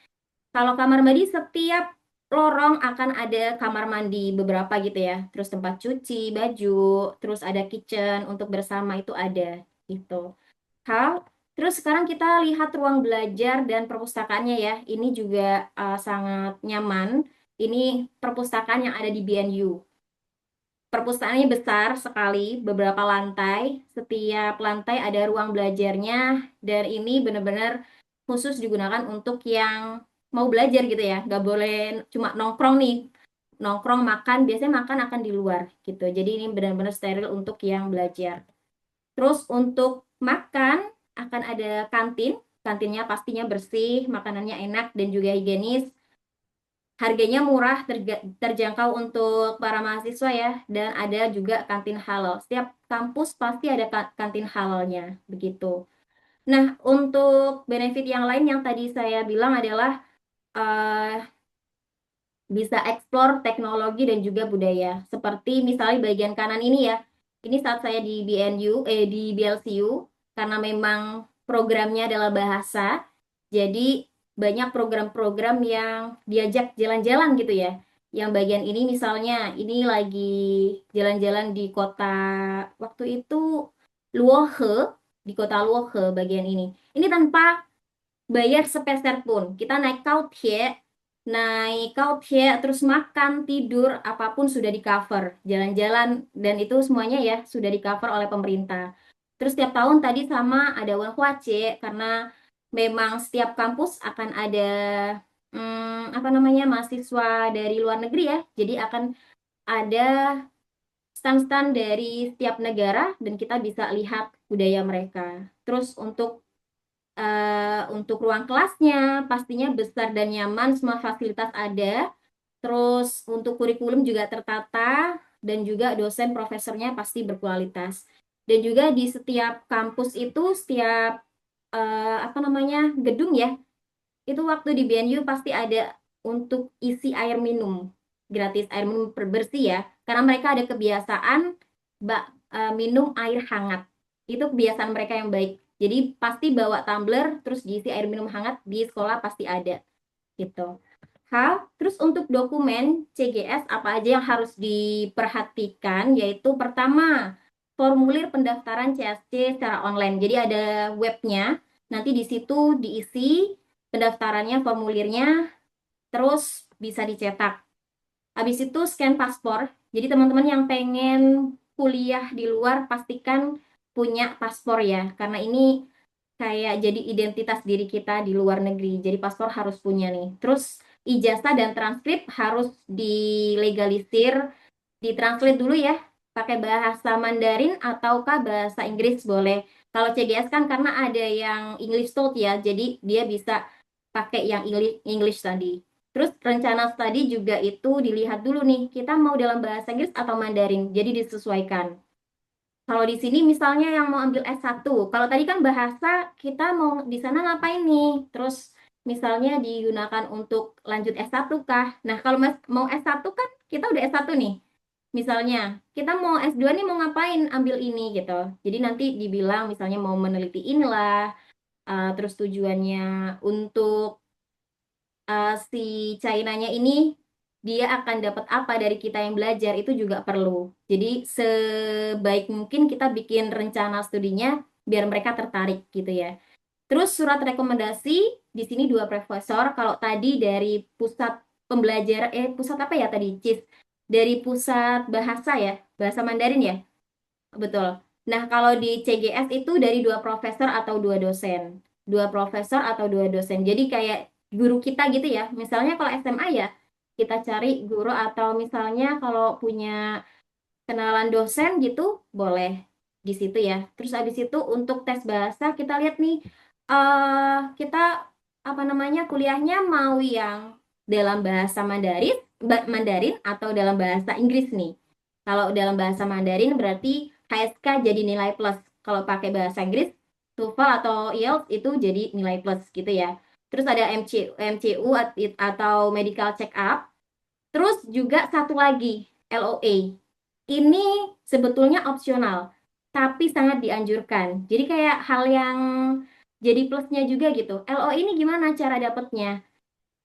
Speaker 3: Kalau kamar mandi setiap lorong akan ada kamar mandi beberapa gitu ya. Terus tempat cuci baju, terus ada kitchen untuk bersama itu ada gitu. Hal, terus sekarang kita lihat ruang belajar dan perpustakaannya ya. Ini juga sangat nyaman. Ini perpustakaan yang ada di BNU. Perpustakaannya besar sekali, beberapa lantai. Setiap lantai ada ruang belajarnya, dan ini benar-benar khusus digunakan untuk yang mau belajar gitu ya. Nggak boleh cuma nongkrong nih, nongkrong makan, biasanya makan akan di luar gitu. Jadi ini benar-benar steril untuk yang belajar. Terus untuk makan akan ada kantin, kantinnya pastinya bersih, makanannya enak dan juga higienis. Harganya murah, terjangkau untuk para mahasiswa ya, dan ada juga kantin halal. Setiap kampus pasti ada kantin halalnya, begitu. Nah, untuk benefit yang lain yang tadi saya bilang adalah eh, bisa eksplor teknologi dan juga budaya. Seperti misalnya bagian kanan ini ya. Ini saat saya di di BLCU, karena memang programnya adalah bahasa, jadi banyak program-program yang diajak jalan-jalan gitu ya. Yang bagian ini misalnya, ini lagi jalan-jalan di kota, waktu itu Luohe, di kota Luohe bagian ini. Ini tanpa bayar sepeser pun. Kita naik kautye, terus makan, tidur, apapun sudah di cover. Jalan-jalan, dan itu semuanya ya sudah di cover oleh pemerintah. Terus setiap tahun tadi sama ada Wanhwace, karena memang setiap kampus akan ada apa namanya mahasiswa dari luar negeri ya. Jadi akan ada stand-stand dari setiap negara dan kita bisa lihat budaya mereka. Terus untuk ruang kelasnya pastinya besar dan nyaman, semua fasilitas ada. Terus untuk kurikulum juga tertata dan juga dosen profesornya pasti berkualitas. Dan juga di setiap kampus itu setiap apa namanya gedung ya, itu waktu di BNU pasti ada untuk isi air minum, gratis air minum bersih ya, karena mereka ada kebiasaan minum air hangat. Itu kebiasaan mereka yang baik. Jadi pasti bawa tumbler terus diisi air minum hangat di sekolah pasti ada gitu. Terus untuk dokumen CGS apa aja yang harus diperhatikan, yaitu pertama, formulir pendaftaran CSC secara online. Jadi ada webnya, nanti di situ diisi pendaftarannya, formulirnya, terus bisa dicetak. Habis itu scan paspor. Jadi teman-teman yang pengen kuliah di luar pastikan punya paspor ya, karena ini kayak jadi identitas diri kita di luar negeri. Jadi paspor harus punya nih. Terus ijazah dan transkrip harus dilegalisir, ditranslate dulu ya, pakai bahasa Mandarin ataukah bahasa Inggris boleh. Kalau CGS kan karena ada yang English Taught ya, jadi dia bisa pakai yang English tadi. Terus rencana studi juga itu dilihat dulu nih, kita mau dalam bahasa Inggris atau Mandarin, jadi disesuaikan. Kalau di sini misalnya yang mau ambil S1, kalau tadi kan bahasa kita mau di sana ngapain nih? Terus misalnya digunakan untuk lanjut S1 kah? Nah, kalau mau S1 kan kita udah S1 nih. Misalnya, kita mau S2 nih mau ngapain ambil ini gitu. Jadi nanti dibilang misalnya mau meneliti inilah, terus tujuannya untuk si China-nya ini dia akan dapat apa dari kita yang belajar itu juga perlu. Jadi sebaik mungkin kita bikin rencana studinya biar mereka tertarik gitu ya. Terus surat rekomendasi di sini dua profesor. Kalau tadi dari pusat pembelajaran pusat apa ya tadi CIS, dari pusat bahasa ya, bahasa Mandarin ya. Betul. Nah, kalau di CGS itu dari dua profesor atau dua dosen. Dua profesor atau dua dosen. Jadi kayak guru kita gitu ya. Misalnya kalau SMA ya, kita cari guru atau misalnya kalau punya kenalan dosen gitu, boleh di situ ya. Terus habis itu untuk tes bahasa kita lihat nih, kita apa namanya kuliahnya mau yang dalam bahasa Mandarin atau dalam bahasa Inggris nih. Kalau dalam bahasa Mandarin berarti HSK jadi nilai plus. Kalau pakai bahasa Inggris, TOEFL atau IELTS itu jadi nilai plus gitu ya. Terus ada MCU atau medical check up. Terus juga satu lagi, LOA. Ini sebetulnya opsional, tapi sangat dianjurkan. Jadi kayak hal yang jadi plusnya juga gitu. LOA ini gimana cara dapetnya?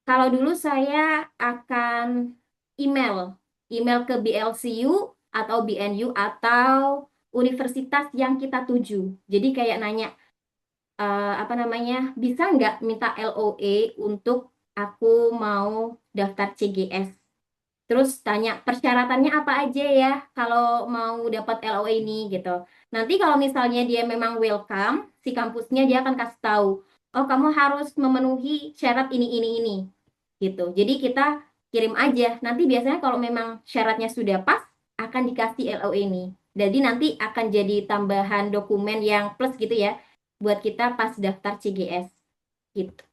Speaker 3: Kalau dulu saya akan email, email ke BLCU atau BNU atau universitas yang kita tuju. Jadi kayak nanya, apa namanya, bisa nggak minta LOE untuk aku mau daftar CGS. Terus tanya persyaratannya apa aja ya kalau mau dapat LOE ini gitu. Nanti kalau misalnya dia memang welcome, si kampusnya dia akan kasih tahu, oh kamu harus memenuhi syarat ini gitu. Jadi kita kirim aja. Nanti biasanya kalau memang syaratnya sudah pas, akan dikasih LOE ini. Jadi nanti akan jadi tambahan dokumen yang plus gitu ya, buat kita pas daftar CGS gitu.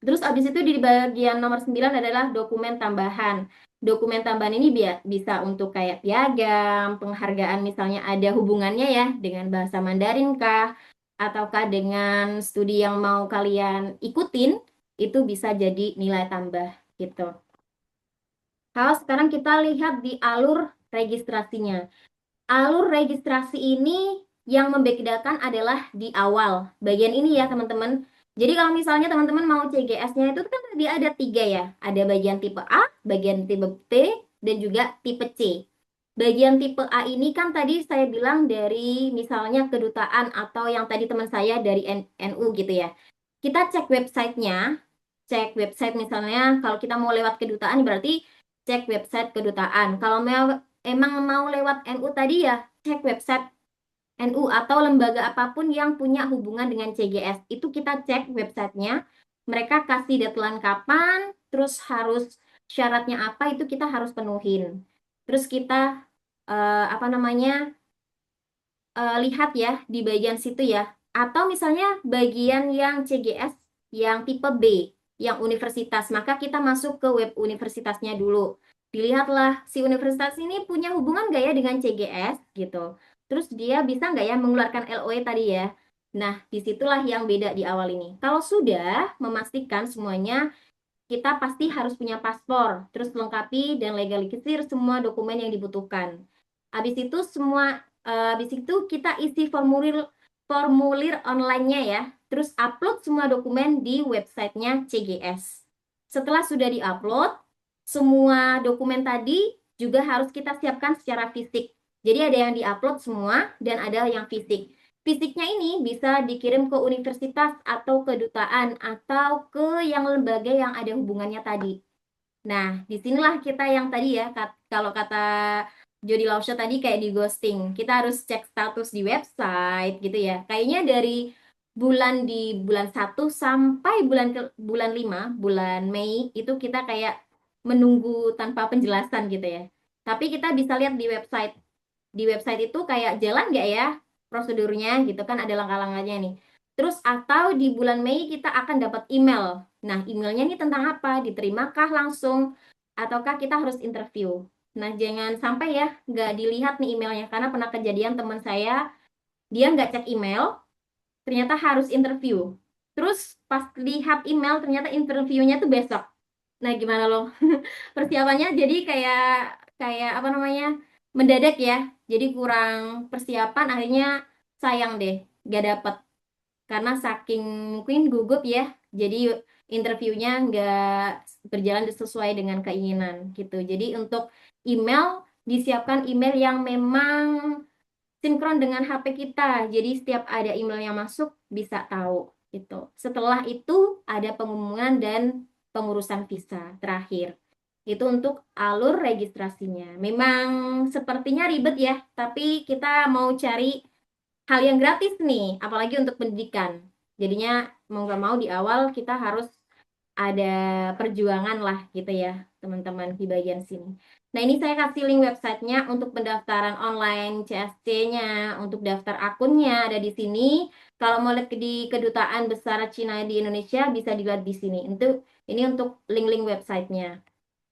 Speaker 3: Terus abis itu di bagian nomor 9 adalah dokumen tambahan. Dokumen tambahan ini bisa untuk kayak piagam, penghargaan misalnya ada hubungannya ya dengan bahasa Mandarin kah, ataukah dengan studi yang mau kalian ikutin, itu bisa jadi nilai tambah gitu. Kalau sekarang kita lihat di alur registrasinya. Alur registrasi ini yang membedakan adalah di awal. Bagian ini ya teman-teman. Jadi kalau misalnya teman-teman mau CGS-nya itu kan tadi ada 3 ya. Ada bagian tipe A, bagian tipe T, dan juga tipe C. Bagian tipe A ini kan tadi saya bilang dari misalnya kedutaan atau yang tadi teman saya dari NU gitu ya. Kita cek website misalnya kalau kita mau lewat kedutaan berarti cek website kedutaan. Kalau emang mau lewat NU tadi ya cek website NU atau lembaga apapun yang punya hubungan dengan CGS. Itu kita cek websitenya. Mereka kasih deadline kapan, terus harus syaratnya apa itu kita harus penuhin. Terus kita apa namanya lihat ya di bagian situ ya. Atau misalnya bagian yang CGS yang tipe B, yang universitas. Maka kita masuk ke web universitasnya dulu. Dilihatlah si universitas ini punya hubungan nggak ya dengan CGS gitu. Terus dia bisa nggak ya mengeluarkan LOE tadi ya. Nah, disitulah yang beda di awal ini. Kalau sudah memastikan semuanya, kita pasti harus punya paspor, terus lengkapi dan legalisir semua dokumen yang dibutuhkan. Habis itu kita isi formulir online-nya ya, terus upload semua dokumen di websitenya CGS. Setelah sudah diupload, semua dokumen tadi juga harus kita siapkan secara fisik. Jadi ada yang diupload semua dan ada yang fisik. Fisiknya ini bisa dikirim ke universitas atau kedutaan atau ke yang lembaga yang ada hubungannya tadi. Nah, disinilah kita yang tadi ya, kalau kata Jody Lausha tadi kayak di ghosting. Kita harus cek status di website gitu ya. Kayaknya dari bulan 1 sampai bulan 5, bulan Mei itu kita kayak menunggu tanpa penjelasan gitu ya. Tapi kita bisa lihat di website. Di website itu kayak jalan nggak ya prosedurnya gitu kan ada langkah-langkahnya nih. Terus atau di bulan Mei kita akan dapat email. Nah, emailnya ini tentang apa? Diterimakah langsung? Ataukah kita harus interview? Nah, jangan sampai ya nggak dilihat nih emailnya. Karena pernah kejadian teman saya, dia nggak cek email, ternyata harus interview. Terus pas lihat email, ternyata interviewnya tuh besok. Nah, gimana loh? Persiapannya jadi kayak kayak apa namanya? Mendadak ya. Jadi kurang persiapan, akhirnya sayang deh, nggak dapet karena saking mungkin gugup ya, jadi interviewnya nggak berjalan sesuai dengan keinginan gitu. Jadi untuk email, disiapkan email yang memang sinkron dengan HP kita. Jadi setiap ada email yang masuk bisa tahu gitu. Setelah itu ada pengumuman dan pengurusan visa terakhir. Itu untuk alur registrasinya. Memang sepertinya ribet ya, tapi kita mau cari hal yang gratis nih, apalagi untuk pendidikan. Jadinya mau nggak mau di awal kita harus ada perjuangan lah gitu ya, teman-teman di bagian sini. Nah, ini saya kasih link websitenya untuk pendaftaran online CSC-nya, untuk daftar akunnya ada di sini. Kalau mau lihat di Kedutaan Besar Cina di Indonesia bisa dilihat di sini. Ini untuk link-link websitenya.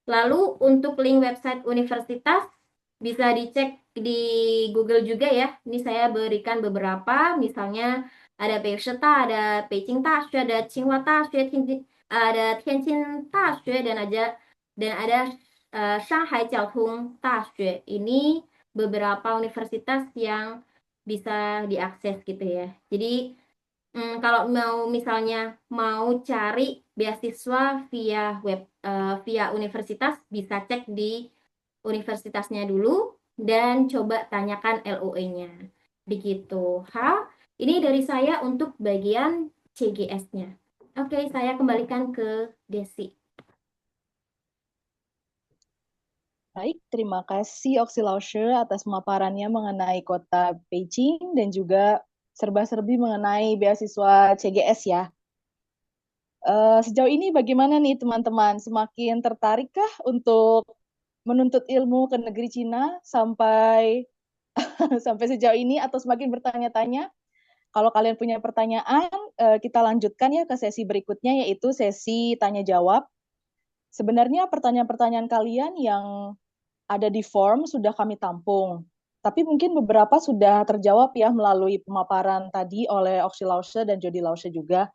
Speaker 3: Lalu untuk link website universitas bisa dicek di Google juga ya. Ini saya berikan beberapa, misalnya ada Peiceta, ada Beijing Tashi, ada Tsinghua Tashi, ada Tianjin Tashi, dan ada Shanghai Jiaotong Tashi. Ini beberapa universitas yang bisa diakses gitu ya. Jadi Kalau mau misalnya mau cari beasiswa via via universitas, bisa cek di universitasnya dulu dan coba tanyakan LOE-nya. Begitu. Ini dari saya untuk bagian CGS-nya. Oke, saya kembalikan ke Desi.
Speaker 1: Baik, terima kasih Oxylosher atas pemaparannya mengenai kota Beijing dan juga serba-serbi mengenai beasiswa CGS ya. Sejauh ini bagaimana nih teman-teman? Semakin tertarikkah untuk menuntut ilmu ke negeri Cina sampai sampai sejauh ini atau semakin bertanya-tanya? Kalau kalian punya pertanyaan, kita lanjutkan ya ke sesi berikutnya yaitu sesi tanya jawab. Sebenarnya pertanyaan-pertanyaan kalian yang ada di form sudah kami tampung. Tapi mungkin beberapa sudah terjawab ya melalui pemaparan tadi oleh Oxy Lause dan Jody Lause juga.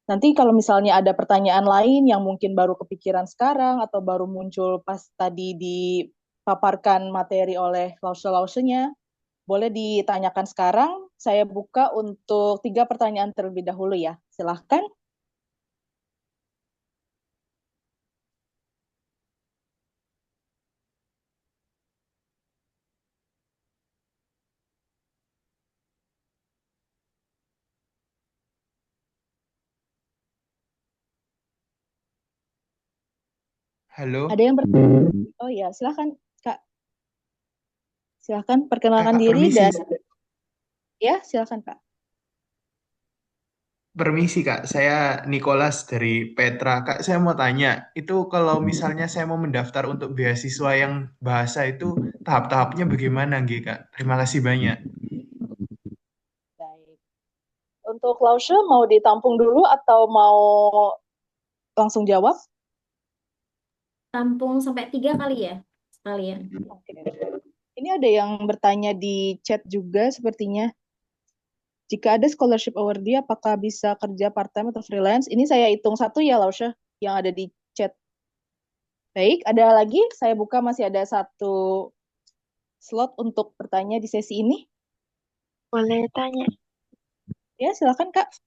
Speaker 1: Nanti kalau misalnya ada pertanyaan lain yang mungkin baru kepikiran sekarang atau baru muncul pas tadi dipaparkan materi oleh Lause-Lausenya, boleh ditanyakan sekarang. Saya buka untuk 3 pertanyaan terlebih dahulu ya. Silahkan.
Speaker 5: Halo,
Speaker 1: Ada yang bertanya? Oh ya, silahkan Kak. Silahkan perkenalkan
Speaker 5: kakak
Speaker 1: diri
Speaker 5: permisi,
Speaker 1: dan ya, silahkan Kak.
Speaker 5: permisi kak. Saya Nicholas dari Petra. Kak, saya mau tanya, itu kalau misalnya saya mau mendaftar untuk beasiswa yang bahasa itu tahap-tahapnya bagaimana, Nggih, kak? Terima kasih banyak.
Speaker 1: Baik. Untuk Lause mau ditampung dulu atau mau langsung jawab?
Speaker 3: Tampung sampai 3 kali ya sekalian.
Speaker 1: Oke. Ini ada yang bertanya di chat juga sepertinya. Jika ada scholarship awardee, apakah bisa kerja part-time atau freelance? Ini saya hitung satu ya, Lausha, yang ada di chat. Baik, ada lagi. Saya buka masih ada satu slot untuk bertanya di sesi ini.
Speaker 6: Boleh tanya,
Speaker 1: Ya, silakan Kak.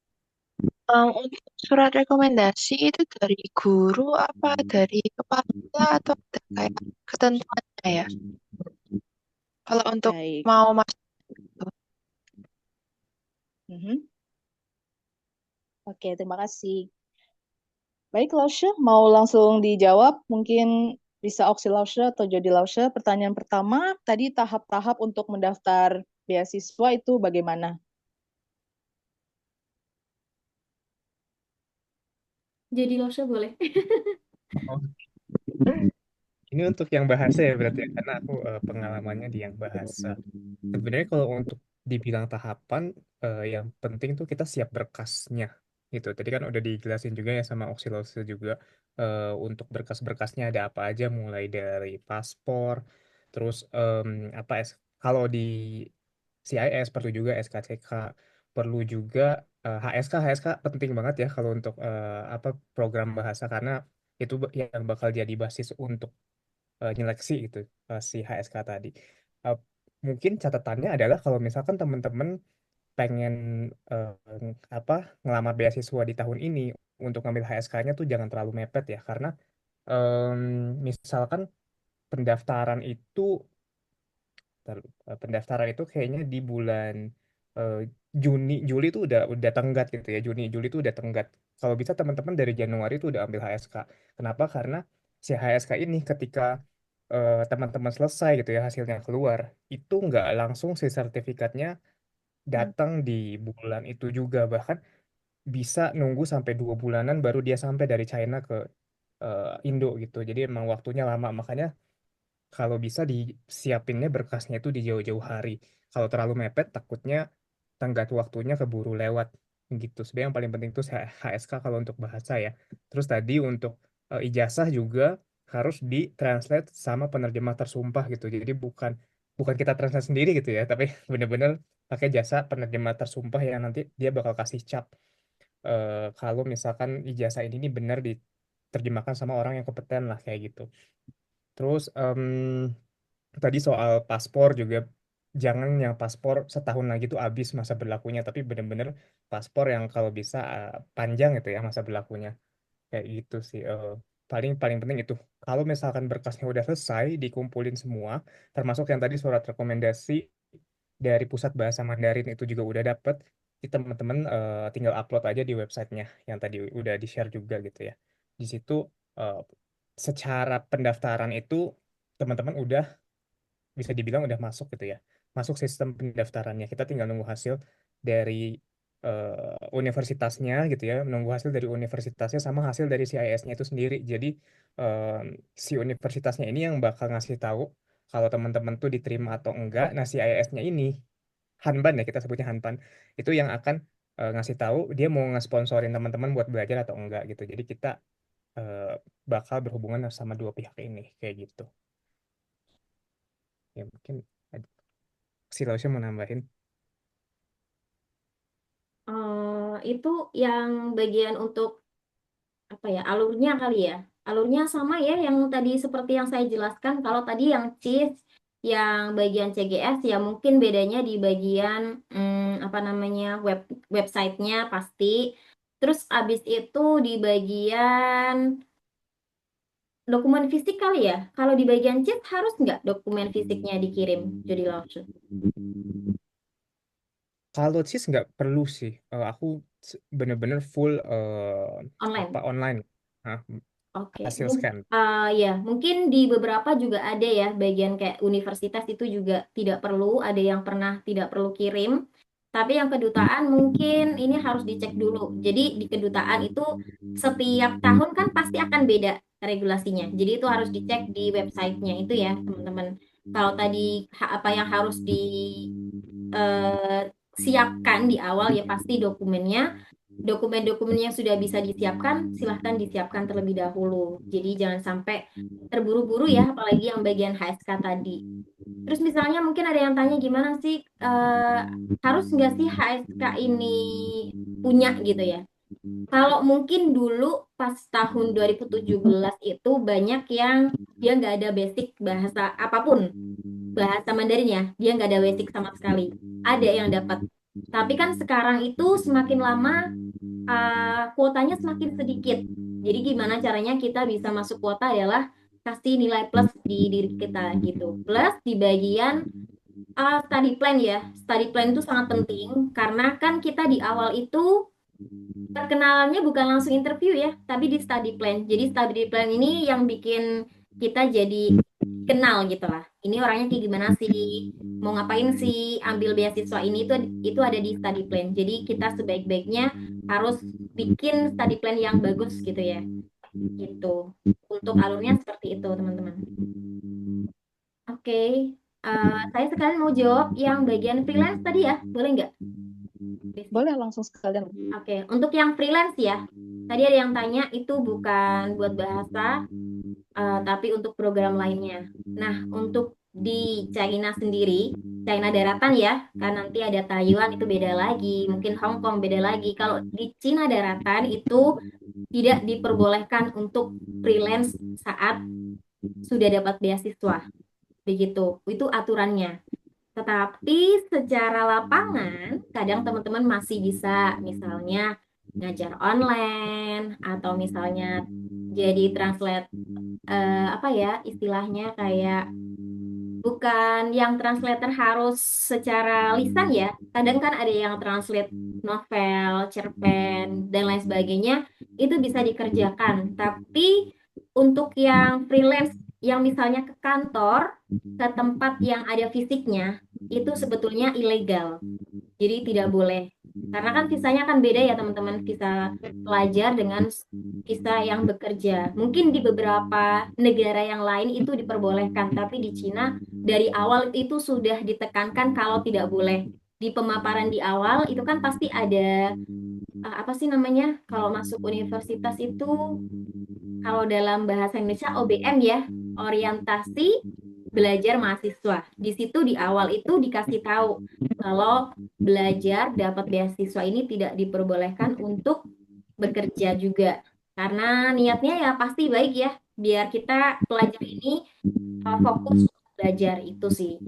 Speaker 6: untuk surat rekomendasi itu dari guru apa dari kepala atau ada kayak ketentuannya ya? Kalau untuk
Speaker 1: Baik.
Speaker 6: mau masuk,
Speaker 1: Mhm. Oke, terima kasih. Baik, Lausha, mau langsung dijawab? Mungkin bisa Oksi Lausha atau Jody Lausha. Pertanyaan pertama, tadi tahap-tahap untuk mendaftar beasiswa itu bagaimana?
Speaker 3: Jadi Losha boleh.
Speaker 2: Oh, ini untuk yang bahasa ya berarti ya, karena aku pengalamannya di yang bahasa. Sebenarnya kalau untuk dibilang tahapan, yang penting tuh kita siap berkasnya gitu. Tadi kan udah dijelasin juga ya sama Oxylose juga, untuk berkas-berkasnya ada apa aja, mulai dari paspor, terus apa kalau di CIS perlu juga SKCK, perlu juga HSK penting banget ya kalau untuk apa program bahasa, karena itu yang bakal jadi basis untuk nyeleksi gitu, si HSK tadi. Eh, Mungkin catatannya adalah kalau misalkan teman-teman pengen eh, apa ngelamar beasiswa di tahun ini untuk ngambil HSK-nya tuh jangan terlalu mepet ya, karena misalkan pendaftaran itu pendaftaran itu kayaknya di bulan eh, Juni Juli itu udah tenggat gitu ya, Juni Juli itu udah tenggat. Kalau bisa teman-teman dari Januari itu udah ambil HSK. Kenapa? Karena si HSK ini ketika teman-teman selesai gitu ya, hasilnya keluar, itu nggak langsung si sertifikatnya datang di bulan itu juga, bahkan bisa nunggu sampai 2 bulanan baru dia sampai dari China ke Indo gitu. Jadi emang waktunya lama, makanya kalau bisa disiapinnya berkasnya itu di jauh-jauh hari. Kalau terlalu mepet, takutnya tenggat waktunya keburu lewat gitu. Sebenarnya yang paling penting itu HSK kalau untuk bahasa ya. Terus tadi untuk ijazah juga harus ditranslate sama penerjemah tersumpah gitu. Jadi bukan bukan kita translate sendiri gitu ya, tapi bener-bener pakai jasa penerjemah tersumpah yang nanti dia bakal kasih cap kalau misalkan ijazah ini benar diterjemahkan sama orang yang kompeten lah kayak gitu. Terus tadi soal paspor juga jangan yang paspor setahun lagi tuh habis masa berlakunya, tapi bener-bener paspor yang kalau bisa panjang itu ya masa berlakunya. Kayak gitu sih. Paling paling penting itu. Kalau misalkan berkasnya udah selesai, dikumpulin semua, termasuk yang tadi surat rekomendasi dari Pusat Bahasa Mandarin itu juga udah dapet. Di teman-teman tinggal upload aja di websitenya yang tadi udah di-share juga gitu ya. Di situ eh, secara pendaftaran itu teman-teman udah bisa dibilang udah masuk gitu ya. Masuk sistem pendaftarannya. Kita tinggal nunggu hasil dari universitasnya gitu ya. Menunggu hasil dari universitasnya sama hasil dari CIS-nya itu sendiri. Jadi eh, si universitasnya ini yang bakal ngasih tahu kalau teman-teman tuh diterima atau enggak. Nah, CIS-nya ini Hanban ya kita sebutnya Hanban. Itu yang akan ngasih tahu dia mau ngesponsorin teman-teman buat belajar atau enggak gitu. Jadi kita eh, bakal berhubungan sama dua pihak ini kayak gitu. Ya mungkin si Lausya mau nambahin.
Speaker 3: Itu yang bagian untuk apa ya, alurnya kali ya. Alurnya sama ya yang tadi seperti yang saya jelaskan. Kalau tadi yang CIS, yang bagian CGS ya mungkin bedanya di bagian apa namanya websitenya pasti. Terus abis itu di bagian dokumen fisik kali ya. Kalau di bagian CIS harus nggak dokumen fisiknya dikirim jadi langsung
Speaker 2: Kalau CIS nggak perlu sih. Aku bener-bener full apa
Speaker 3: online.
Speaker 2: online. Hah,
Speaker 3: Oke,
Speaker 2: hasil scan.
Speaker 3: Ya mungkin di beberapa juga ada ya bagian kayak universitas itu juga tidak perlu, ada yang pernah tidak perlu kirim. Tapi yang kedutaan mungkin ini harus dicek dulu. Jadi di kedutaan itu setiap tahun kan pasti akan beda regulasinya. Jadi itu harus dicek di websitenya itu ya teman-teman. Kalau tadi apa yang harus disiapkan di awal ya pasti dokumennya. Dokumen-dokumen yang sudah bisa disiapkan, silahkan disiapkan terlebih dahulu. Jadi jangan sampai terburu-buru ya, apalagi yang bagian HSK tadi. Terus misalnya mungkin ada yang tanya gimana sih, harus nggak sih HSK ini punya gitu ya? Kalau mungkin dulu pas tahun 2017 itu banyak yang dia nggak ada basic bahasa apapun, bahasa Mandarin ya, dia nggak ada basic sama sekali. Ada yang dapat. Tapi kan sekarang itu semakin lama kuotanya semakin sedikit. Jadi gimana caranya kita bisa masuk kuota adalah kasih nilai plus di diri kita gitu. Plus di bagian study plan ya. Study plan itu sangat penting karena kan kita di awal itu perkenalannya bukan langsung interview ya, tapi di study plan. Jadi study plan ini yang bikin kita jadi kenal gitu lah. Ini orangnya kayak gimana sih? Mau ngapain sih? Ambil beasiswa ini itu ada di study plan. Jadi kita sebaik-baiknya harus bikin study plan yang bagus gitu ya. Gitu. Untuk alurnya seperti itu, teman-teman. Oke. Saya sekalian mau jawab yang bagian freelance tadi ya. Boleh nggak?
Speaker 1: Boleh langsung sekalian.
Speaker 3: Oke, untuk yang freelance ya, tadi ada yang tanya itu bukan buat bahasa, tapi untuk program lainnya. Nah, untuk di China sendiri, China daratan ya, kan nanti ada Taiwan itu beda lagi, mungkin Hong Kong beda lagi. Kalau di Cina daratan itu tidak diperbolehkan untuk freelance saat sudah dapat beasiswa. Begitu, itu aturannya. Tetapi secara lapangan, kadang teman-teman masih bisa misalnya ngajar online atau misalnya jadi translate apa ya istilahnya kayak bukan yang translator harus secara lisan ya. Kadang kan ada yang translate novel, cerpen dan lain sebagainya itu bisa dikerjakan. Tapi untuk yang freelance yang misalnya ke kantor, ke tempat yang ada fisiknya itu sebetulnya ilegal. Jadi tidak boleh. Karena kan visanya kan beda ya teman-teman, visa pelajar dengan visa yang bekerja. Mungkin di beberapa negara yang lain itu diperbolehkan, tapi di Cina dari awal itu sudah ditekankan kalau tidak boleh. Di pemaparan di awal itu kan pasti ada apa sih namanya? Kalau masuk universitas itu kalau dalam bahasa Indonesia OBM ya, orientasi belajar mahasiswa. Di situ di awal itu dikasih tahu kalau belajar dapat beasiswa ini tidak diperbolehkan untuk bekerja juga. Karena niatnya ya pasti baik ya, biar kita pelajar ini fokus belajar itu sih.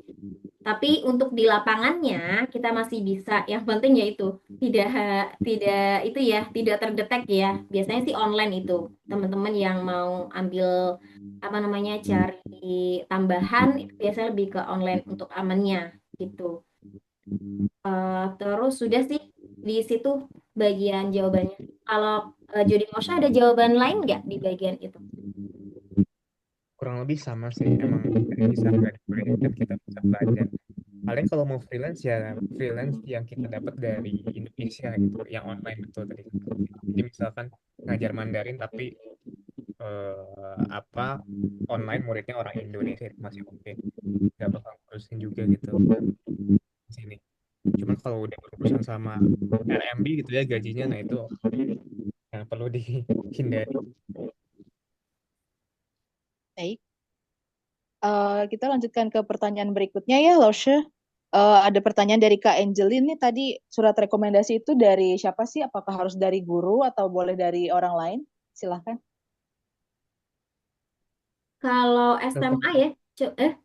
Speaker 3: Tapi untuk di lapangannya kita masih bisa. Yang penting yaitu tidak tidak itu ya, tidak terdetek ya. Biasanya sih online itu. Teman-teman yang mau ambil apa namanya cari tambahan itu biasanya lebih ke online untuk amannya gitu. Terus sudah sih di situ bagian jawabannya. Kalau Jody Mosha ada jawaban lain nggak di bagian itu?
Speaker 2: Kurang lebih sama sih, emang tidak bisa nggak dibolehin dan kita bisa belajar. Paling kalau mau freelance ya freelance yang kita dapat dari Indonesia gitu, yang online betul tadi. Jadi misalkan ngajar Mandarin tapi apa online muridnya orang Indonesia itu masih oke, nggak bakal ngurusin juga gitu di sini. Cuman kalau udah berurusan sama RMB gitu ya gajinya, nah itu yang perlu dihindari.
Speaker 1: Baik. Kita lanjutkan ke pertanyaan berikutnya ya, Lausha. Ada pertanyaan dari Kak Angelin nih tadi, surat rekomendasi itu dari siapa sih? Apakah harus dari guru atau boleh dari orang lain? Silahkan.
Speaker 3: Kalau
Speaker 2: Untuk
Speaker 3: SMA ya,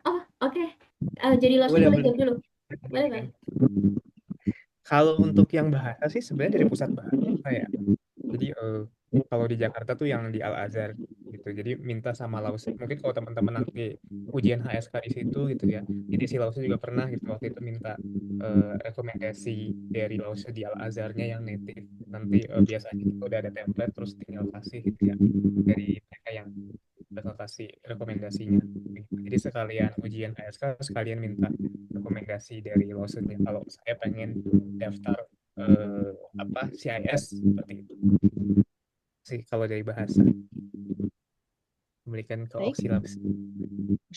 Speaker 3: oh oke. Jadi Losha
Speaker 2: boleh
Speaker 3: boleh
Speaker 2: boleh
Speaker 3: jawab dulu. Boleh
Speaker 2: kan.
Speaker 3: kan?
Speaker 2: Kalau untuk yang bahasa sih sebenarnya dari pusat bahasa ya. Jadi kalau di Jakarta tuh yang di Al Azhar gitu. Jadi minta sama Laus. Mungkin kalau teman-teman nanti ujian HSK di situ gitu ya. Jadi si Lausnya juga pernah gitu waktu itu minta rekomendasi dari Lausnya di Al Azharnya yang native. Nanti biasanya itu udah ada template terus tinggal kasih gitu ya dari mereka yang bakal kasih rekomendasinya. Jadi sekalian ujian HSK sekalian minta rekomendasi dari Lausnya. Kalau saya pengen daftar apa CIS seperti itu sih kalau dari bahasa, kembalikan ke
Speaker 1: Baik.
Speaker 2: Oxylabs.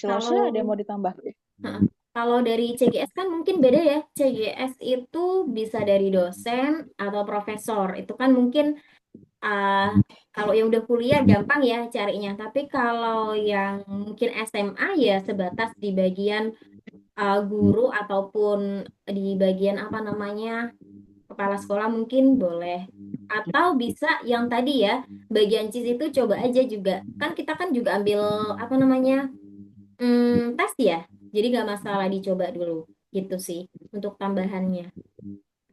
Speaker 1: Lausha ada yang mau ditambah?
Speaker 3: Kalau dari CGS kan mungkin beda ya. CGS itu bisa dari dosen atau profesor. Itu kan mungkin kalau yang udah kuliah gampang ya carinya. Tapi kalau yang mungkin SMA ya sebatas di bagian guru ataupun di bagian apa namanya kepala sekolah mungkin boleh. Atau bisa yang tadi ya bagian CIS itu coba aja juga. Kan kita kan juga ambil apa namanya tes ya. Jadi nggak masalah dicoba dulu gitu sih untuk tambahannya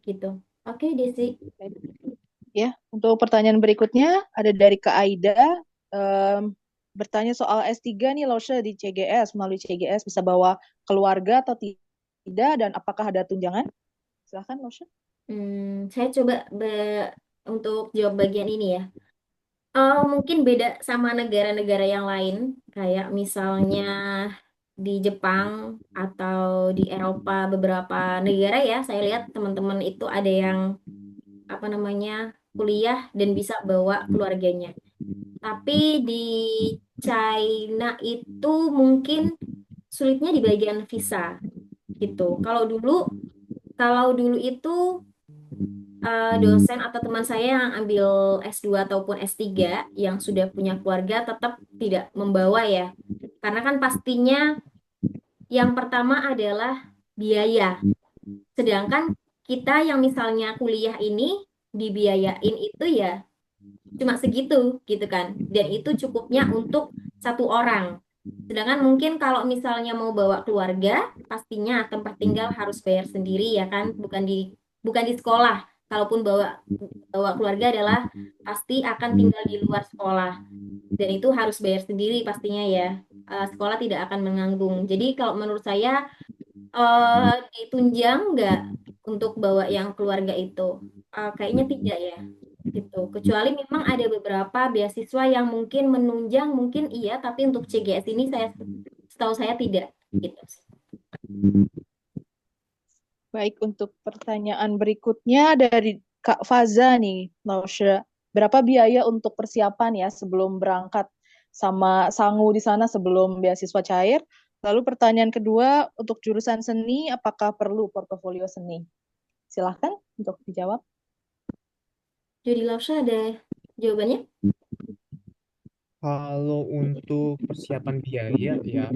Speaker 3: gitu. Oke Desi.
Speaker 1: Ya, untuk pertanyaan berikutnya ada dari Kak Aida. Bertanya soal S3 nih Lausha di CGS, melalui CGS bisa bawa keluarga atau tidak dan apakah ada tunjangan? Silahkan Lausha.
Speaker 3: Saya coba untuk jawab bagian ini ya. Mungkin beda sama negara-negara yang lain, kayak misalnya di Jepang atau di Eropa beberapa negara ya. Saya lihat teman-teman itu ada yang apa namanya kuliah dan bisa bawa keluarganya. Tapi di China itu mungkin sulitnya di bagian visa gitu. Kalau dulu itu dosen atau teman saya yang ambil S2 ataupun S3 yang sudah punya keluarga tetap tidak membawa ya. Karena kan pastinya yang pertama adalah biaya. Sedangkan kita yang misalnya kuliah ini dibiayain itu ya cuma segitu gitu kan. Dan itu cukupnya untuk satu orang. Sedangkan mungkin kalau misalnya mau bawa keluarga, pastinya tempat tinggal harus bayar sendiri ya kan, bukan di sekolah. Kalaupun bawa bawa keluarga adalah pasti akan tinggal di luar sekolah. Dan itu harus bayar sendiri pastinya ya. Sekolah tidak akan menanggung. Jadi kalau menurut saya ditunjang nggak untuk bawa yang keluarga itu? Kayaknya tidak ya gitu. Kecuali memang ada beberapa beasiswa yang mungkin menunjang, mungkin iya, tapi untuk CGS ini setahu saya tidak gitu.
Speaker 1: Baik, untuk pertanyaan berikutnya dari Kak Faza nih, Lausha. Berapa biaya untuk persiapan ya sebelum berangkat sama sangu di sana sebelum beasiswa cair? Lalu pertanyaan kedua, untuk jurusan seni, apakah perlu portofolio seni? Silahkan untuk dijawab.
Speaker 3: Jadi Lausha ada jawabannya?
Speaker 2: Kalau untuk persiapan biaya ya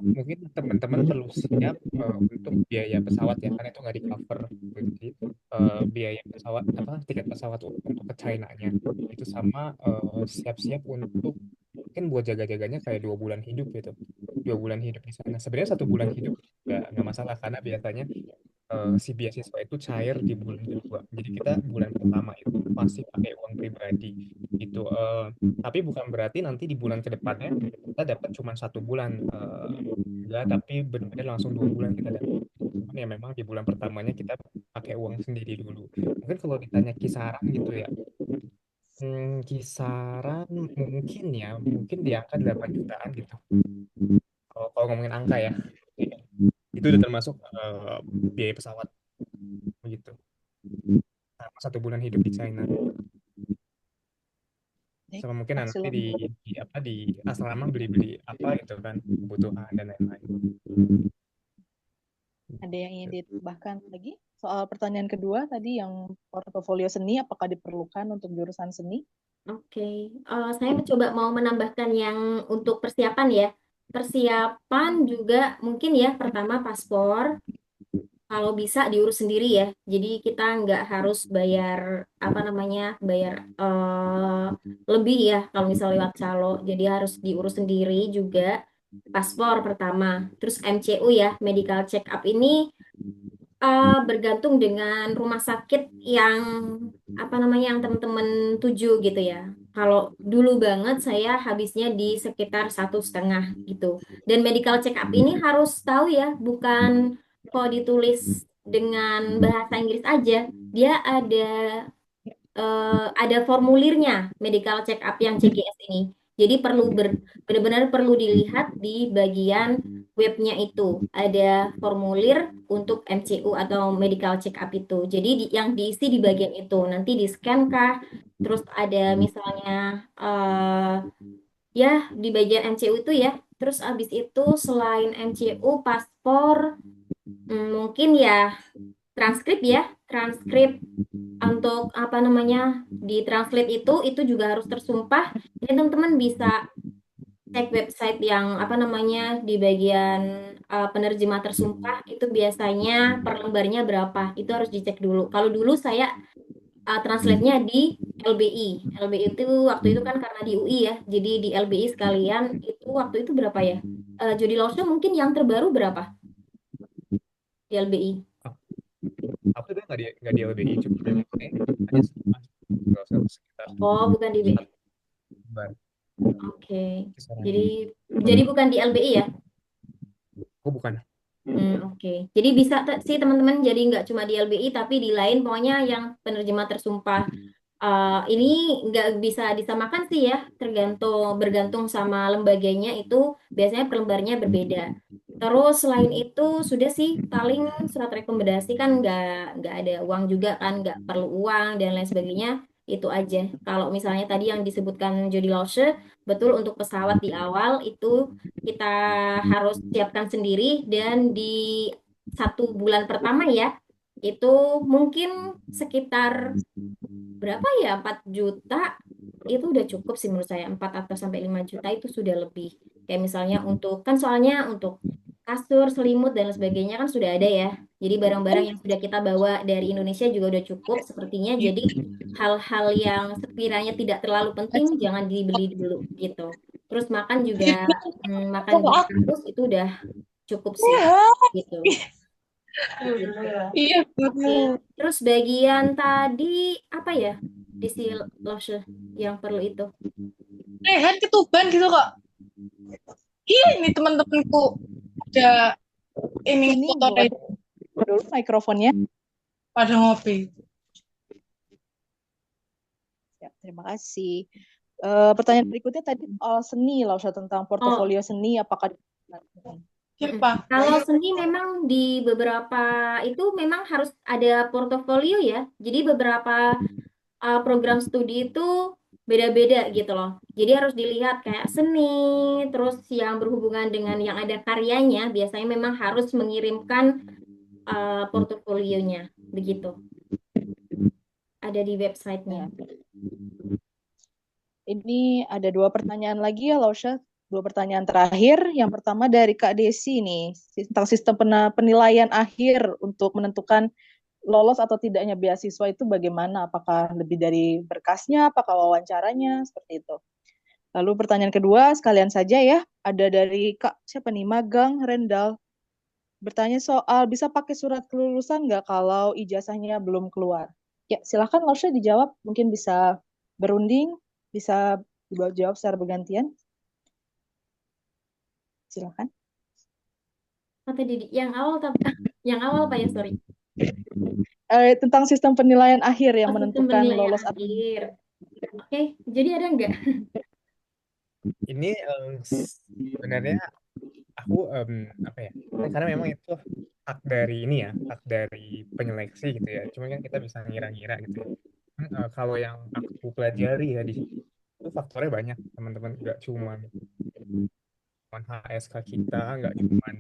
Speaker 2: mungkin teman-teman perlu siap untuk biaya pesawat ya karena itu nggak di cover. Jadi biaya pesawat apa tiket pesawat untuk ke China-nya itu sama siap-siap untuk mungkin buat jaga-jaganya kayak 2 bulan hidup gitu 2 bulan hidup di sana. Sebenarnya 1 bulan hidup nggak masalah karena biasanya si beasiswa itu cair di bulan kedua. Jadi kita bulan pertama itu pasti pakai uang pribadi gitu. Tapi bukan berarti nanti di bulan kedepannya kita dapat cuma 1 bulan, enggak, tapi benar-benar langsung 2 bulan kita dapat. Cuman ya memang di bulan pertamanya kita pakai uang sendiri dulu. Mungkin kalau ditanya kisaran gitu ya, kisaran mungkin di angka 8 jutaan gitu. Kalau ngomongin angka ya, itu udah termasuk biaya pesawat begitu. Sama 1 bulan hidup di China.
Speaker 1: Baik,
Speaker 2: Sama mungkin nanti
Speaker 1: makasih loh.
Speaker 2: di asrama beli-beli apa gitu kan, kebutuhan dan lain-lain.
Speaker 1: Ada yang ingin ditambahkan lagi? Soal pertanyaan kedua tadi yang portofolio seni, apakah diperlukan untuk jurusan seni?
Speaker 3: Oke, saya mencoba mau menambahkan yang untuk persiapan ya. Persiapan juga mungkin ya, pertama paspor, kalau bisa diurus sendiri ya. Jadi kita nggak harus bayar apa namanya, bayar lebih ya kalau misalnya lewat calo. Jadi harus diurus sendiri juga. Paspor pertama, terus MCU ya, medical check up ini bergantung dengan rumah sakit yang apa namanya yang teman-teman tuju gitu ya. Kalau dulu banget saya habisnya di sekitar 1,5 gitu. Dan medical check up ini harus tahu ya, bukan kok ditulis dengan bahasa Inggris aja. Dia ada formulirnya medical check up yang CGS ini. Jadi benar-benar perlu dilihat di bagian webnya itu ada formulir untuk MCU atau medical check up itu. Jadi yang diisi di bagian itu nanti di scan kah, terus ada misalnya ya di bagian MCU itu ya. Terus abis itu selain MCU paspor mungkin ya transkrip untuk apa namanya di translate itu juga harus tersumpah. Jadi teman-teman bisa cek website yang apa namanya di bagian penerjemah tersumpah itu biasanya per lembarnya berapa. Itu harus dicek dulu. Kalau dulu saya translate-nya di LBI. LBI itu waktu itu kan karena di UI ya. Jadi di LBI sekalian itu waktu itu berapa ya? Jody Lawson mungkin yang terbaru berapa di LBI?
Speaker 2: Aku juga nggak di LBI, cuma hanya sekitar
Speaker 3: Oh, bukan di BI.
Speaker 2: 1 bulan
Speaker 3: Oke.
Speaker 2: kisarannya.
Speaker 3: Jadi bukan di LBI ya?
Speaker 2: Oh bukan.
Speaker 3: Oke. Jadi bisa sih teman-teman jadi nggak cuma di LBI tapi di lain pokoknya yang penerjemah tersumpah. Ini nggak bisa disamakan sih ya, bergantung sama lembaganya itu biasanya per lembarnya berbeda. Terus selain itu sudah sih paling surat rekomendasi kan nggak ada uang juga kan, nggak perlu uang dan lain sebagainya itu aja. Kalau misalnya tadi yang disebutkan Jody Lawson, betul untuk pesawat di awal itu kita harus siapkan sendiri dan di 1 bulan pertama ya itu mungkin sekitar berapa ya 4 juta itu udah cukup sih menurut saya 4 atau sampai 5 juta itu sudah lebih kayak misalnya untuk kan soalnya untuk kasur selimut dan lain sebagainya kan sudah ada ya jadi barang-barang yang sudah kita bawa dari Indonesia juga udah cukup sepertinya jadi hal-hal yang sekiranya tidak terlalu penting jangan dibeli dulu gitu terus makan juga makan di kampus itu udah cukup sih gitu.
Speaker 6: Iya,
Speaker 3: Oke, terus bagian tadi apa ya di si Lose yang perlu itu?
Speaker 6: Rehan ketuban gitu kok. Iya, ini teman-temanku ada ini
Speaker 1: Ini
Speaker 6: foto
Speaker 1: buat dulu mikrofonnya.
Speaker 6: pada ngopi.
Speaker 1: Ya, terima kasih. Pertanyaan berikutnya tadi soal seni, Lausha, tentang portofolio seni, apakah
Speaker 6: Siapa?
Speaker 3: Kalau seni memang di beberapa itu memang harus ada portofolio ya. Jadi beberapa program studi itu beda-beda gitu loh. Jadi harus dilihat kayak seni, terus yang berhubungan dengan yang ada karyanya, biasanya memang harus mengirimkan portofolionya, begitu. Ada di websitenya.
Speaker 1: Ini ada 2 pertanyaan lagi ya, Lausha. 2 pertanyaan terakhir. Yang pertama dari Kak Desi nih, tentang sistem penilaian akhir untuk menentukan lolos atau tidaknya beasiswa itu bagaimana? Apakah lebih dari berkasnya, apakah wawancaranya, seperti itu. Lalu pertanyaan kedua, sekalian saja ya, ada dari Kak, siapa nih? Magang Rendal. Bertanya soal bisa pakai surat kelulusan nggak kalau ijazahnya belum keluar? Ya, silahkan Lausha dijawab. Mungkin bisa berunding, bisa dijawab secara bergantian. Silahkan.
Speaker 3: Kata Didi, yang awal yang awal Pak ya, sorry.
Speaker 1: Tentang sistem penilaian akhir yang
Speaker 3: Oh, sistem
Speaker 1: menentukan
Speaker 3: penilaian
Speaker 1: lolos atau
Speaker 3: akhir. Oke, jadi ada nggak?
Speaker 2: Ini sebenarnya aku apa ya? Kan karena memang itu hak dari ini ya, hak dari penyeleksi gitu ya. Cuma kan kita bisa ngira-ngira gitu ya. Kalau yang aku pelajari ya di situ itu faktornya banyak teman-teman, nggak cuman HSK kita, nggak cuman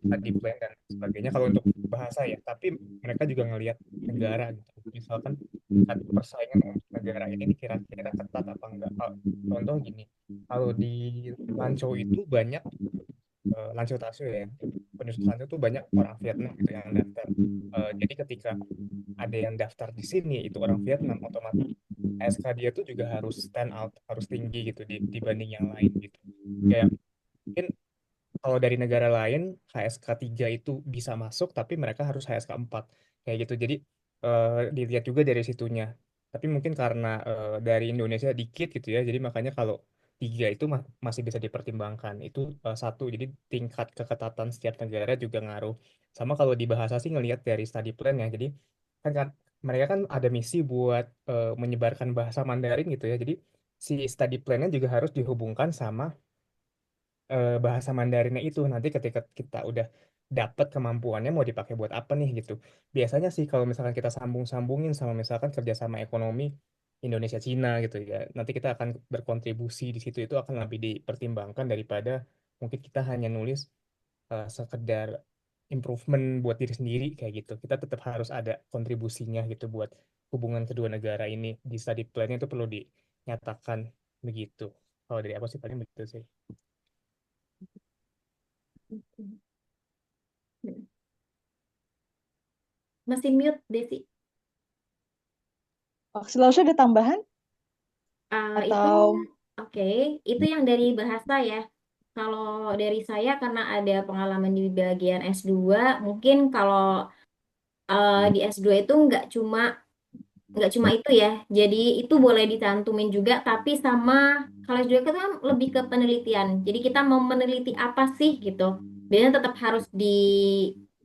Speaker 2: study plan dan sebagainya kalau untuk bahasa ya, tapi mereka juga ngelihat negara gitu. Misalkan persaingan untuk negara ini kira-kira ketat apa enggak. Contoh gini, kalau di Lanco itu banyak Lanco Tasyo ya, Universitas Lanco itu banyak orang Vietnam gitu yang daftar. Jadi ketika ada yang daftar di sini itu orang Vietnam, otomatis HSK dia tuh juga harus stand out, harus tinggi gitu dibanding yang lain gitu. Kayak mungkin kalau dari negara lain HSK 3 itu bisa masuk tapi mereka harus HSK 4 kayak gitu. Jadi dilihat juga dari situnya. Tapi mungkin karena dari Indonesia dikit gitu ya. Jadi makanya kalau 3 itu masih bisa dipertimbangkan. Itu satu. Jadi tingkat keketatan setiap negara juga ngaruh. Sama kalau di bahasa sih ngelihat dari study plan ya. Jadi kan mereka kan ada misi buat menyebarkan bahasa Mandarin gitu ya. Jadi si study plan-nya juga harus dihubungkan sama bahasa Mandarinnya itu. Nanti ketika kita udah dapat kemampuannya mau dipakai buat apa nih gitu. Biasanya sih kalau misalkan kita sambung-sambungin sama misalkan kerjasama ekonomi Indonesia Cina gitu ya, nanti kita akan berkontribusi di situ, itu akan lebih dipertimbangkan daripada mungkin kita hanya nulis sekedar improvement buat diri sendiri kayak gitu. Kita tetap harus ada kontribusinya gitu buat hubungan kedua negara ini. Di study plan-nya itu perlu dinyatakan begitu. Kalau dari aku sih paling begitu sih.
Speaker 3: Masih mute, Desi.
Speaker 1: Lausha ada tambahan?
Speaker 3: Itu
Speaker 1: Atau
Speaker 3: oke, itu yang dari bahasa ya. Kalau dari saya karena ada pengalaman di bagian S2, mungkin kalau di S2 itu nggak cuma itu ya. Jadi itu boleh dicantumin juga, tapi sama kalau S2 itu kan lebih ke penelitian. Jadi kita mau meneliti apa sih gitu. Biasanya tetap harus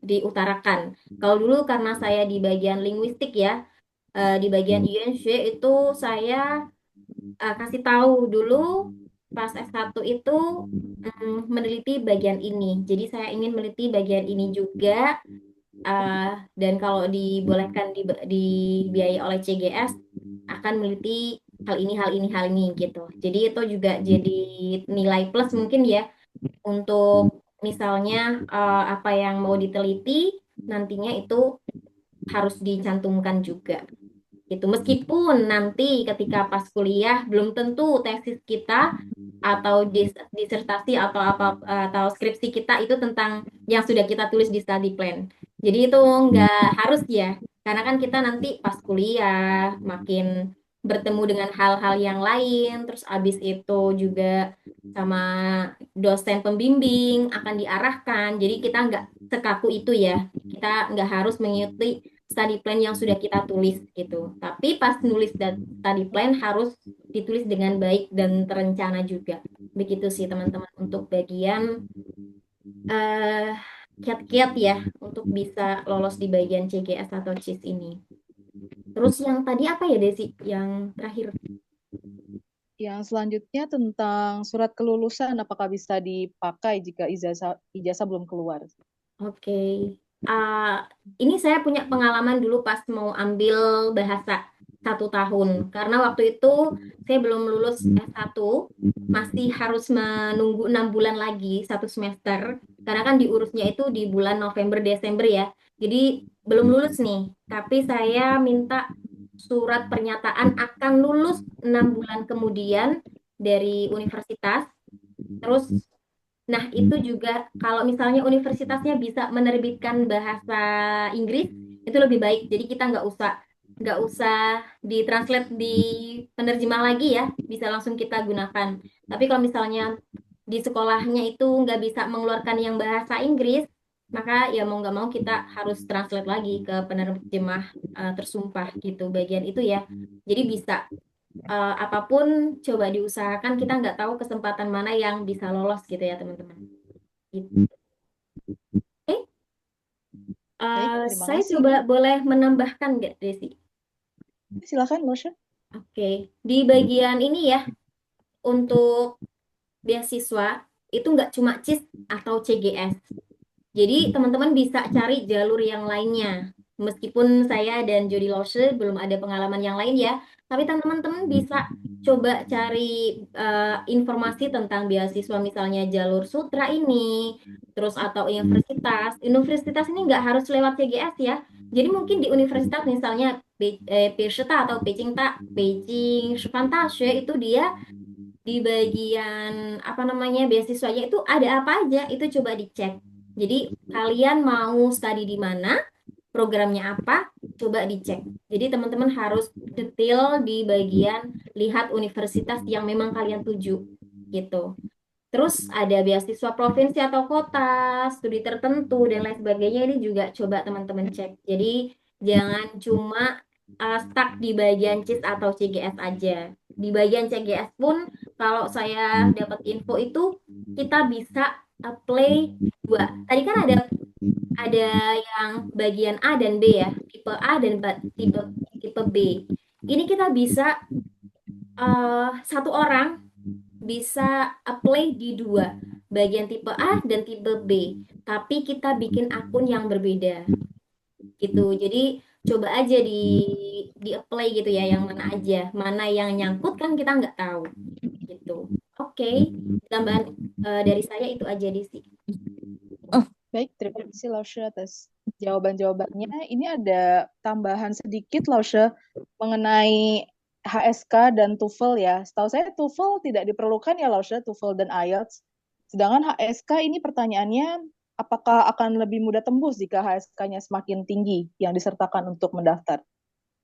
Speaker 3: diutarakan. Kalau dulu karena saya di bagian linguistik ya, di bagian UNC itu saya kasih tahu dulu pas S1 itu meneliti bagian ini. Jadi saya ingin meneliti bagian ini juga. uh, dan kalau dibolehkan dibiayai oleh CGS akan meneliti hal ini hal ini gitu. Jadi itu juga jadi nilai plus mungkin ya untuk misalnya apa yang mau diteliti nantinya itu harus dicantumkan juga gitu. Meskipun nanti ketika pas kuliah belum tentu tesis kita atau disertasi atau apa atau skripsi kita itu tentang yang sudah kita tulis di study plan. Jadi itu nggak harus ya, karena kan kita nanti pas kuliah makin bertemu dengan hal-hal yang lain, terus abis itu juga sama dosen pembimbing akan diarahkan. Jadi kita nggak sekaku itu ya, kita nggak harus mengikuti study plan yang sudah kita tulis gitu. Tapi pas nulis study plan harus ditulis dengan baik dan terencana juga. Begitu sih teman-teman untuk bagian eh kiat-kiat ya untuk bisa lolos di bagian CGS atau CIS ini. Terus yang tadi apa ya Desi? Yang terakhir.
Speaker 1: yang selanjutnya tentang surat kelulusan, apakah bisa dipakai jika ijazah belum keluar?
Speaker 3: Oke. Uh, ini saya punya pengalaman dulu pas mau ambil bahasa 1 tahun. Karena waktu itu saya belum lulus S1, masih harus menunggu 6 bulan lagi 1 semester. Karena kan diurusnya itu di bulan November Desember ya. Jadi belum lulus nih. Tapi saya minta surat pernyataan akan lulus 6 bulan kemudian dari universitas. Terus nah, itu juga kalau misalnya universitasnya bisa menerbitkan bahasa Inggris, itu lebih baik. Jadi kita nggak usah nggak usah ditranslate di penerjemah lagi ya, bisa langsung kita gunakan. Tapi kalau misalnya di sekolahnya itu nggak bisa mengeluarkan yang bahasa Inggris, maka ya mau nggak mau kita harus translate lagi ke penerjemah tersumpah gitu bagian itu ya. Jadi bisa apapun coba diusahakan, kita nggak tahu kesempatan mana yang bisa lolos gitu ya teman-teman. Gitu. Oke,
Speaker 1: Baik, terima
Speaker 3: saya
Speaker 1: kasih.
Speaker 3: coba boleh menambahkan nggak Desi?
Speaker 1: Silakan, Lausha.
Speaker 3: Oke, di bagian ini ya untuk beasiswa itu nggak cuma CIS atau CGS. Jadi teman-teman bisa cari jalur yang lainnya. Meskipun saya dan Jody Lose belum ada pengalaman yang lain ya, tapi teman-teman bisa coba cari informasi tentang beasiswa misalnya jalur sutra ini, terus atau universitas. Universitas ini nggak harus lewat CGS ya. Jadi mungkin di universitas misalnya Peishita atau Beijing Shukantashe itu dia di bagian apa namanya beasiswanya itu ada apa aja itu coba dicek. Jadi kalian mau studi di mana, programnya apa, coba dicek. Jadi teman-teman harus detail di bagian lihat universitas yang memang kalian tuju gitu. Terus ada beasiswa provinsi atau kota, studi tertentu dan lain sebagainya ini juga coba teman-teman cek. Jadi jangan cuma stuck di bagian CIS atau CGS aja. Di bagian CGS pun kalau saya dapat info itu kita bisa apply dua. Tadi kan ada yang bagian A dan B ya, tipe A dan tipe tipe B. Ini kita bisa satu orang bisa apply di dua, bagian tipe A dan tipe B. Tapi kita bikin akun yang berbeda gitu. Jadi coba aja di apply gitu ya, yang mana aja, mana yang nyangkut kan kita nggak tahu gitu. Oke, tambahan dari saya itu aja Desi.
Speaker 1: Baik, terima kasih Lausha atas jawaban-jawabannya. Ini ada tambahan sedikit Lausha mengenai HSK dan TOEFL ya. Setahu saya TOEFL tidak diperlukan ya Lausha, TOEFL dan IELTS. Sedangkan HSK ini pertanyaannya apakah akan lebih mudah tembus jika HSK-nya semakin tinggi yang disertakan untuk mendaftar?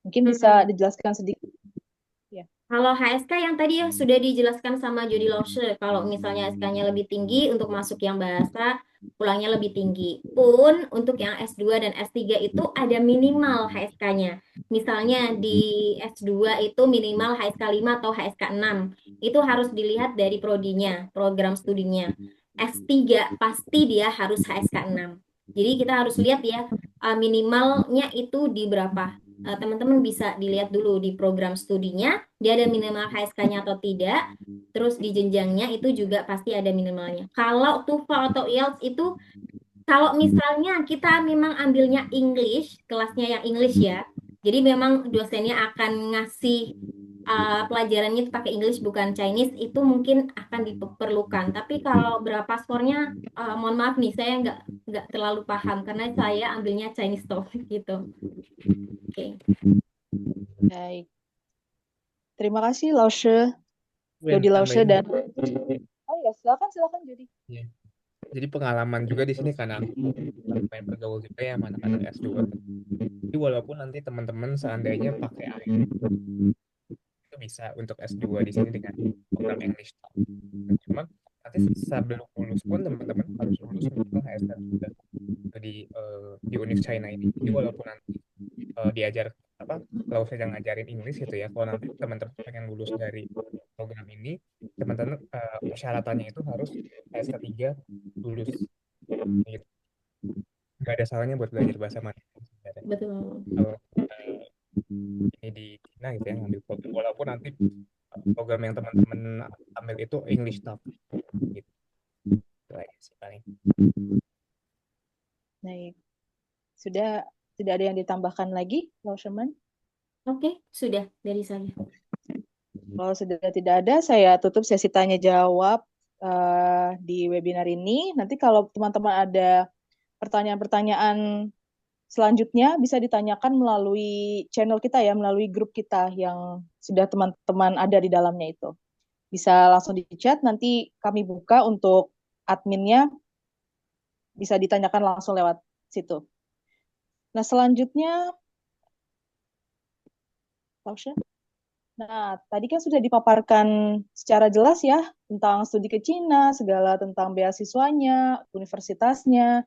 Speaker 1: Mungkin bisa dijelaskan sedikit. Ya.
Speaker 3: Kalau HSK yang tadi ya sudah dijelaskan sama Jody Lose, kalau misalnya SK-nya lebih tinggi untuk masuk yang bahasa, pulangnya lebih tinggi. Pun untuk yang S2 dan S3 itu ada minimal HSK-nya. Misalnya di S2 itu minimal HSK 5 atau HSK 6. Itu harus dilihat dari prodinya, program studinya. S3 pasti dia harus HSK 6. Jadi kita harus lihat ya minimalnya itu di berapa. Teman-teman bisa dilihat dulu di program studinya, dia ada minimal HSK-nya atau tidak. Terus di jenjangnya itu juga pasti ada minimalnya. Kalau TOEFL atau IELTS itu, kalau misalnya kita memang ambilnya English, kelasnya yang English ya, jadi memang dosennya akan ngasih pelajarannya itu pakai English bukan Chinese, itu mungkin akan diperlukan. Tapi kalau berapa skornya, mohon maaf nih, saya nggak terlalu paham karena saya ambilnya Chinese TOEFL gitu. Oke.
Speaker 1: Baik. Terima kasih Lausha,
Speaker 2: Gue
Speaker 1: Jody Lausha
Speaker 2: nambahin.
Speaker 1: dan oh ya, silakan Jody.
Speaker 2: Iya. Jadi pengalaman juga di sini karena aku main bergaul juga ya sama anak-anak S2. Jadi walaupun nanti teman-teman seandainya pakai IELTS itu bisa untuk S2 di sini dengan program English Talk. Cuman nanti sebelum lulus pun teman-teman harus lulus minimal HSK 3 di Univ China ini. Jadi walaupun nanti diajar apa kalau saya ngajarin Inggris gitu ya, kalau nanti teman-teman pengen lulus dari program ini, teman-teman persyaratannya itu harus HSK 3 lulus gitu. Nggak ada salahnya buat belajar bahasa Mandarin sebenarnya.
Speaker 3: Betul.
Speaker 2: Kalau ini di China gitu ya, ngambil program walaupun nanti program yang teman-teman ambil itu English Talk gitu. Itu aja sih paling.
Speaker 1: Baik. Sudah tidak ada yang ditambahkan lagi, Lausherman?
Speaker 3: Oke, sudah dari saya.
Speaker 1: Kalau sudah tidak ada, saya tutup sesi tanya jawab di webinar ini. Nanti kalau teman-teman ada pertanyaan-pertanyaan selanjutnya bisa ditanyakan melalui channel kita ya, melalui grup kita yang sudah teman-teman ada di dalamnya itu. Bisa langsung di chat, nanti kami buka untuk adminnya, bisa ditanyakan langsung lewat situ. Nah, selanjutnya Lausha? Nah, tadi kan sudah dipaparkan secara jelas ya tentang studi ke Cina, segala tentang beasiswanya, universitasnya,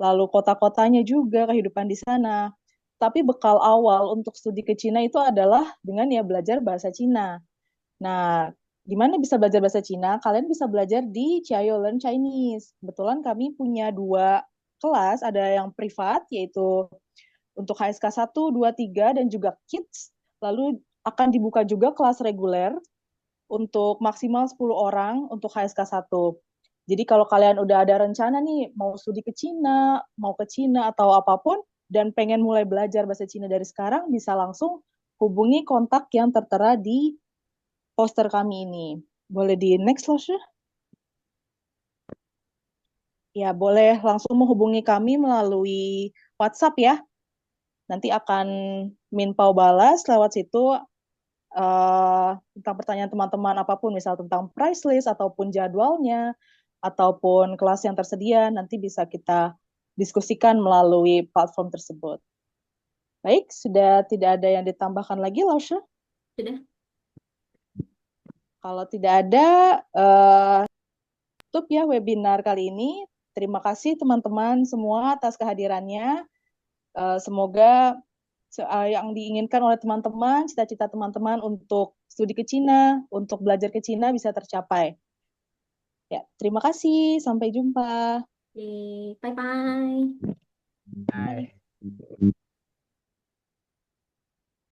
Speaker 1: lalu kota-kotanya juga, kehidupan di sana. Tapi bekal awal untuk studi ke Cina itu adalah dengan ya belajar bahasa Cina. Nah, gimana bisa belajar bahasa Cina? Kalian bisa belajar di Chiayo Learn Chinese. Kebetulan kami punya 2 kelas, ada yang privat, yaitu untuk HSK 1, 2, 3, dan juga Kids. Lalu akan dibuka juga kelas reguler untuk maksimal 10 orang untuk HSK 1. Jadi kalau kalian udah ada rencana nih, mau studi ke Cina, mau ke Cina atau apapun, dan pengen mulai belajar bahasa Cina dari sekarang, bisa langsung hubungi kontak yang tertera di poster kami ini. Boleh di next slide? Ya, boleh langsung menghubungi kami melalui WhatsApp ya. Nanti akan Minpau balas lewat situ tentang pertanyaan teman-teman apapun, misal tentang price list ataupun jadwalnya, ataupun kelas yang tersedia, nanti bisa kita diskusikan melalui platform tersebut. Baik, sudah tidak ada yang ditambahkan lagi, Lausha?
Speaker 3: Sudah.
Speaker 1: Kalau tidak ada, tutup ya webinar kali ini. Terima kasih teman-teman semua atas kehadirannya. Semoga yang diinginkan oleh teman-teman, cita-cita teman-teman untuk studi ke Cina, untuk belajar ke Cina bisa tercapai. Ya, terima kasih. Sampai jumpa.
Speaker 3: Oke, bye-bye.
Speaker 2: Bye.